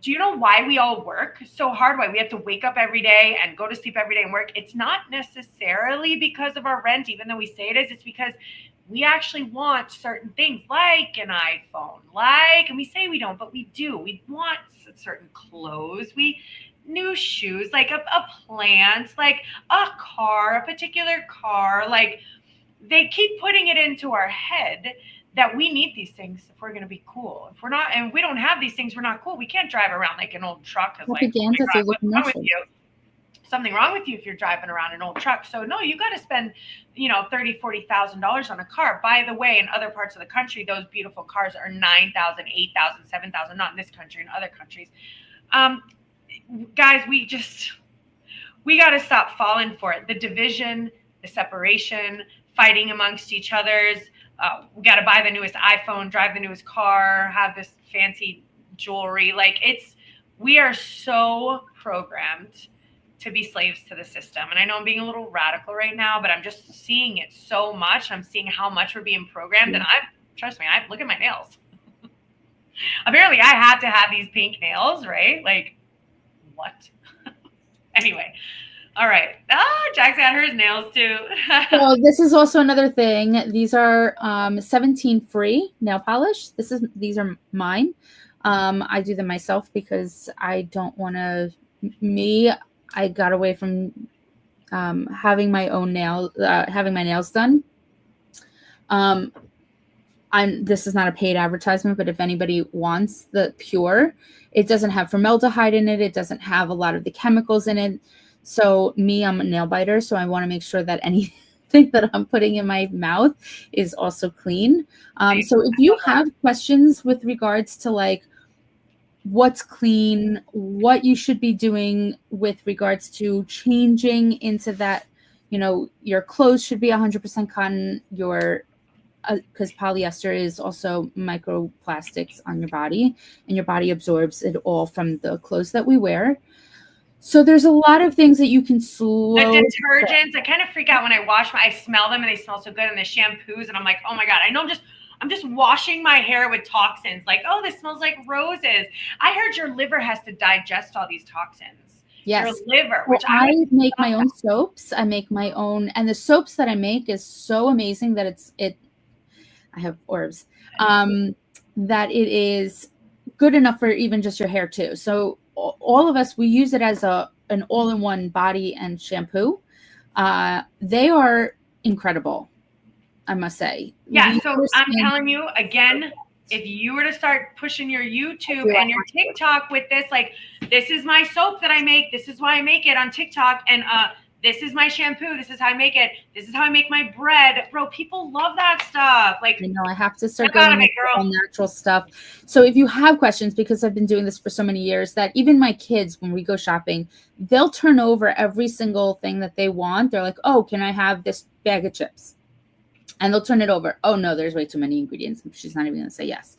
[SPEAKER 2] Do you know why we all work so hard? Why we have to wake up every day and go to sleep every day and work? It's not necessarily because of our rent, even though we say it is. It's because we actually want certain things like an iPhone, and we say we don't, but we do. We want certain clothes, new shoes, like a plant, like a car, a particular car. Like they keep putting it into our head that we need these things if we're going to be cool. If we're not, and we don't have these things, we're not cool. We can't drive around like an old truck. What's wrong with you? Something wrong with you if you're driving around an old truck. So no, you got to spend, $30,000, $40,000 on a car. By the way, in other parts of the country, those beautiful cars are $9,000, $8,000, $7,000. Not in this country, in other countries. Guys, we got to stop falling for it. The division, the separation, fighting amongst each other's. We got to buy the newest iPhone, drive the newest car, have this fancy jewelry. Like we are so programmed to be slaves to the system. And I know I'm being a little radical right now, but I'm just seeing it so much. I'm seeing how much we're being programmed. And trust me, I look at my nails. Apparently I had to have these pink nails, right? Like what? Anyway. All right. Jack's got hers nails too.
[SPEAKER 3] So this is also another thing. These are 17 free nail polish. These are mine. I do them myself because I don't want to. I got away from having my own having my nails done. This is not a paid advertisement, but if anybody wants the pure, it doesn't have formaldehyde in it. It doesn't have a lot of the chemicals in it. So I'm a nail biter, so I want to make sure that anything that I'm putting in my mouth is also clean. So if you have questions with regards to like what's clean, what you should be doing with regards to changing into that, your clothes should be 100% cotton, because polyester is also microplastics on your body, and your body absorbs it all from the clothes that we wear. So there's a lot of things that you can slow.
[SPEAKER 2] The detergents, I kind of freak out when I wash I smell them and they smell so good, and the shampoos, and I'm like, oh my God, I know I'm just washing my hair with toxins. Like, oh, this smells like roses. I heard your liver has to digest all these toxins.
[SPEAKER 3] Yes.
[SPEAKER 2] Your liver,
[SPEAKER 3] which I make my own soaps. I make my own, and the soaps that I make is so amazing that I have orbs, that it is good enough for even just your hair too. So all of us, we use it as an all-in-one body and shampoo. They are incredible, I must say.
[SPEAKER 2] Yeah, so I'm telling you, again, if you were to start pushing your YouTube and your TikTok with this, like, this is my soap that I make, this is why I make it on TikTok, and this is my shampoo, this is how I make it, this is how I make my bread. Bro, people love that stuff. Like,
[SPEAKER 3] I have to start going with all natural stuff. So if you have questions, because I've been doing this for so many years, that even my kids, when we go shopping, they'll turn over every single thing that they want. They're like, oh, can I have this bag of chips? And they'll turn it over. Oh, no, there's way too many ingredients. She's not even going to say yes.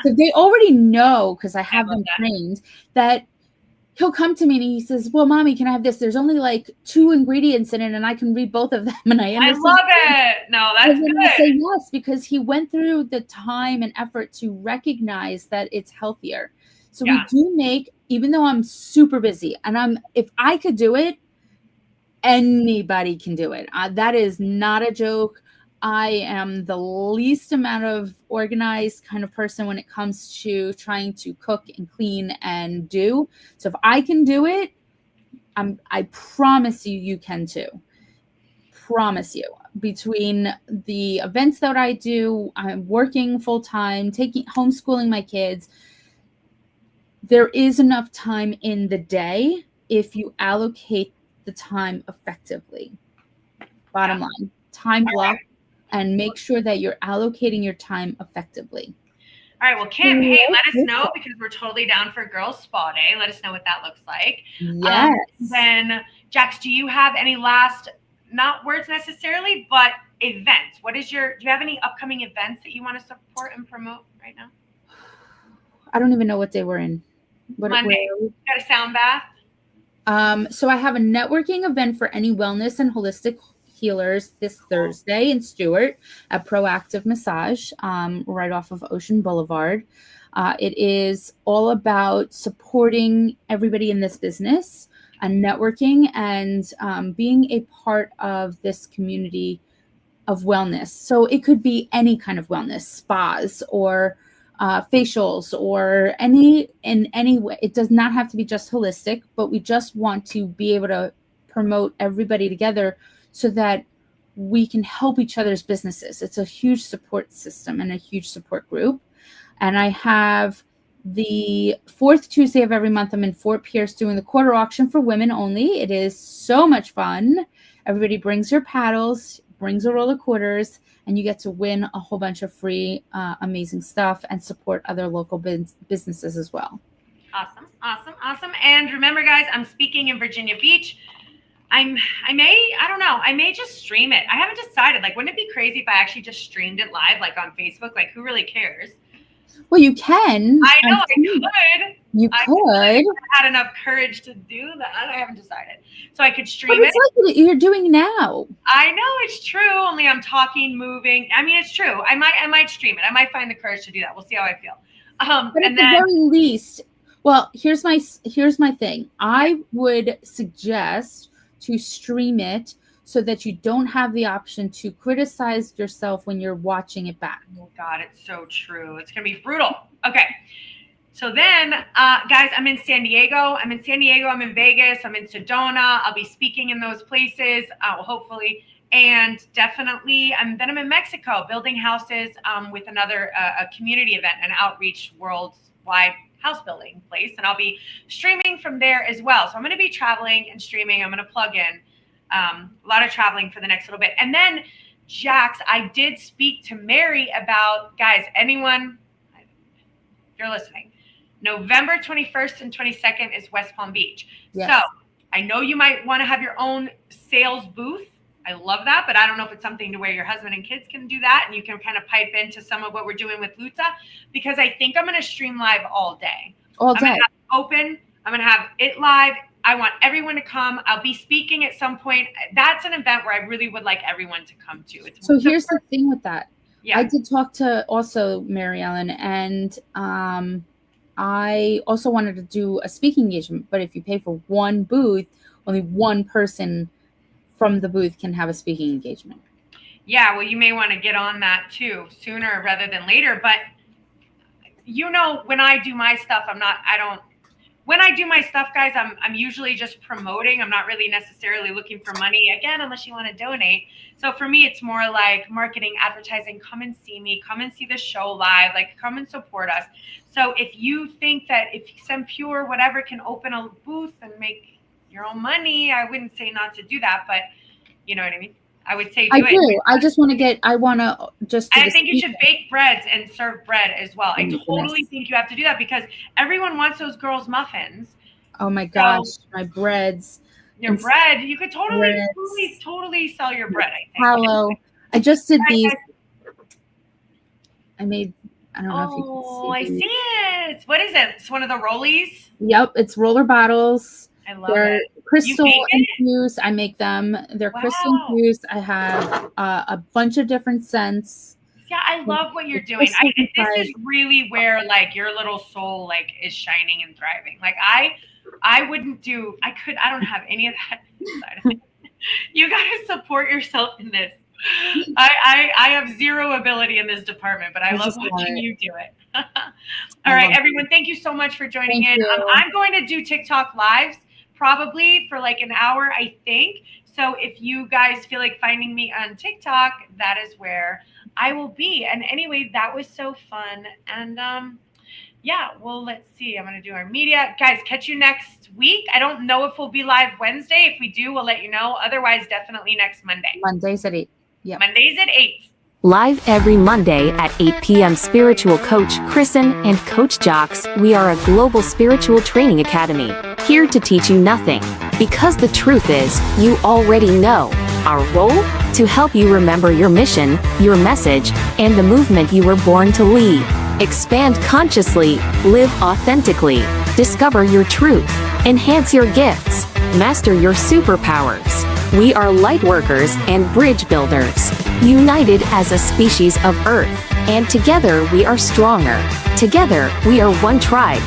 [SPEAKER 3] So they already know, because I have them trained, that he'll come to me and he says, well, Mommy, can I have this? There's only like 2 ingredients in it, and I can read both of them. And I
[SPEAKER 2] love it. No, that's good.
[SPEAKER 3] I say yes, because he went through the time and effort to recognize that it's healthier. So we do make, even though I'm super busy, and if I could do it, anybody can do it. That is not a joke. I am the least amount of organized kind of person when it comes to trying to cook and clean and do. So if I can do it, I promise you can too. Promise you. Between the events that I do, I'm working full time, homeschooling my kids. There is enough time in the day if you allocate the time effectively. Bottom line, time block. And make sure that you're allocating your time effectively.
[SPEAKER 2] All right. Well, Kim, hey, let us know, because we're totally down for Girls Spa Day. Let us know what that looks like.
[SPEAKER 3] Yes.
[SPEAKER 2] Then, Jax, do you have any last, not words necessarily, but events? Do you have any upcoming events that you want to support and promote right now?
[SPEAKER 3] I don't even know what day we're in.
[SPEAKER 2] Monday. Got a sound bath?
[SPEAKER 3] So I have a networking event for any wellness and holistic healers this Thursday in Stewart at Proactive Massage, right off of Ocean Boulevard. It is all about supporting everybody in this business and networking and being a part of this community of wellness. So it could be any kind of wellness, spas or facials or in any way. It does not have to be just holistic, but we just want to be able to promote everybody together so that we can help each other's businesses. It's a huge support system and a huge support group. And I have the 4th Tuesday of every month, I'm in Fort Pierce doing the quarter auction for women only. It is so much fun. Everybody brings your paddles, brings a roll of quarters, and you get to win a whole bunch of free, amazing stuff and support other local businesses as well.
[SPEAKER 2] Awesome. And remember, guys, I'm speaking in Virginia Beach. I don't know. I may just stream it. I haven't decided. Like, wouldn't it be crazy if I actually just streamed it live, like on Facebook? Like, who really cares?
[SPEAKER 3] Well, you can.
[SPEAKER 2] I know I could.
[SPEAKER 3] You could.
[SPEAKER 2] I had enough courage to do that. I haven't decided. So I could stream
[SPEAKER 3] but it's
[SPEAKER 2] it.
[SPEAKER 3] like you're doing now.
[SPEAKER 2] I know it's true. Only I'm talking, moving. I mean, it's true. I might stream it. I might find the courage to do that. We'll see how I feel.
[SPEAKER 3] But at the very least, well, here's my thing. I would suggest to stream it so that you don't have the option to criticize yourself when you're watching it back.
[SPEAKER 2] Oh God, it's so true. It's gonna be brutal. Okay. So then, guys, I'm in San Diego. I'm in Vegas. I'm in Sedona. I'll be speaking in those places, hopefully. And definitely, I'm in Mexico, building houses with another a community event, an outreach worldwide house building place. And I'll be streaming from there as well. So I'm going to be traveling and streaming. I'm going to plug in a lot of traveling for the next little bit. And then, Jax, I did speak to Mary about, guys, anyone, if you're listening, November 21st and 22nd is West Palm Beach.
[SPEAKER 3] Yes.
[SPEAKER 2] So I know you might want to have your own sales booth. I love that, but I don't know if it's something to where your husband and kids can do that and you can kind of pipe into some of what we're doing with LUTA, because I think I'm going to stream live all day.
[SPEAKER 3] All day.
[SPEAKER 2] I'm going to have it open. I'm going to have it live. I want everyone to come. I'll be speaking at some point. That's an event where I really would like everyone to come to.
[SPEAKER 3] So here's the thing with that.
[SPEAKER 2] Yeah.
[SPEAKER 3] I did talk to also Mary Ellen, and I also wanted to do a speaking engagement, but if you pay for one booth, only one person from the booth can have a speaking engagement.
[SPEAKER 2] Yeah, well, you may want to get on that too, sooner rather than later. But when I do my stuff, when I do my stuff, guys, I'm usually just promoting. I'm not really necessarily looking for money, again, unless you want to donate. So for me, it's more like marketing, advertising. Come and see me. Come and see the show live. Like, come and support us. So if you think that if Sem Pure, whatever, can open a booth and make your own money, I wouldn't say not to do that. But you know what I mean? I would say do it.
[SPEAKER 3] Do. I think
[SPEAKER 2] you should bake breads and serve bread as well. I totally think you have to do that because everyone wants those girls' muffins.
[SPEAKER 3] Oh my gosh, my breads.
[SPEAKER 2] Your bread, you could totally sell your bread, I think.
[SPEAKER 3] Hello. I just did these. I made, I don't know if you can see.
[SPEAKER 2] Oh, I see it. What is it? It's one of the rollies?
[SPEAKER 3] Yep, it's roller bottles.
[SPEAKER 2] I love it.
[SPEAKER 3] Crystal infused. I make them. They're crystal infused. I have a bunch of different scents.
[SPEAKER 2] Yeah, I love what you're doing. This is really where like your little soul like is shining and thriving. Like I don't have any of that inside of me. You gotta support yourself in this. I have zero ability in this department, but I love watching you do it. All right, everyone, thank you so much for joining in. I'm going to do TikTok lives probably for like an hour, I think. So if you guys feel like finding me on TikTok, that is where I will be. And anyway, that was so fun. And yeah, well, let's see. I'm going to do our media. Guys, catch you next week. I don't know if we'll be live Wednesday. If we do, we'll let you know. Otherwise, definitely next Monday.
[SPEAKER 3] Mondays at 8. Yeah.
[SPEAKER 2] Mondays at 8.
[SPEAKER 1] Live every Monday at 8 p.m. Spiritual Coach Kristen and Coach Jocks. We are a global spiritual training academy, here to teach you nothing, because the truth is, you already know. Our role? To help you remember your mission, your message, and the movement you were born to lead. Expand consciously, live authentically, discover your truth, enhance your gifts, master your superpowers. We are Lightworkers and bridge builders, united as a species of Earth, and together we are stronger. Together we are one tribe.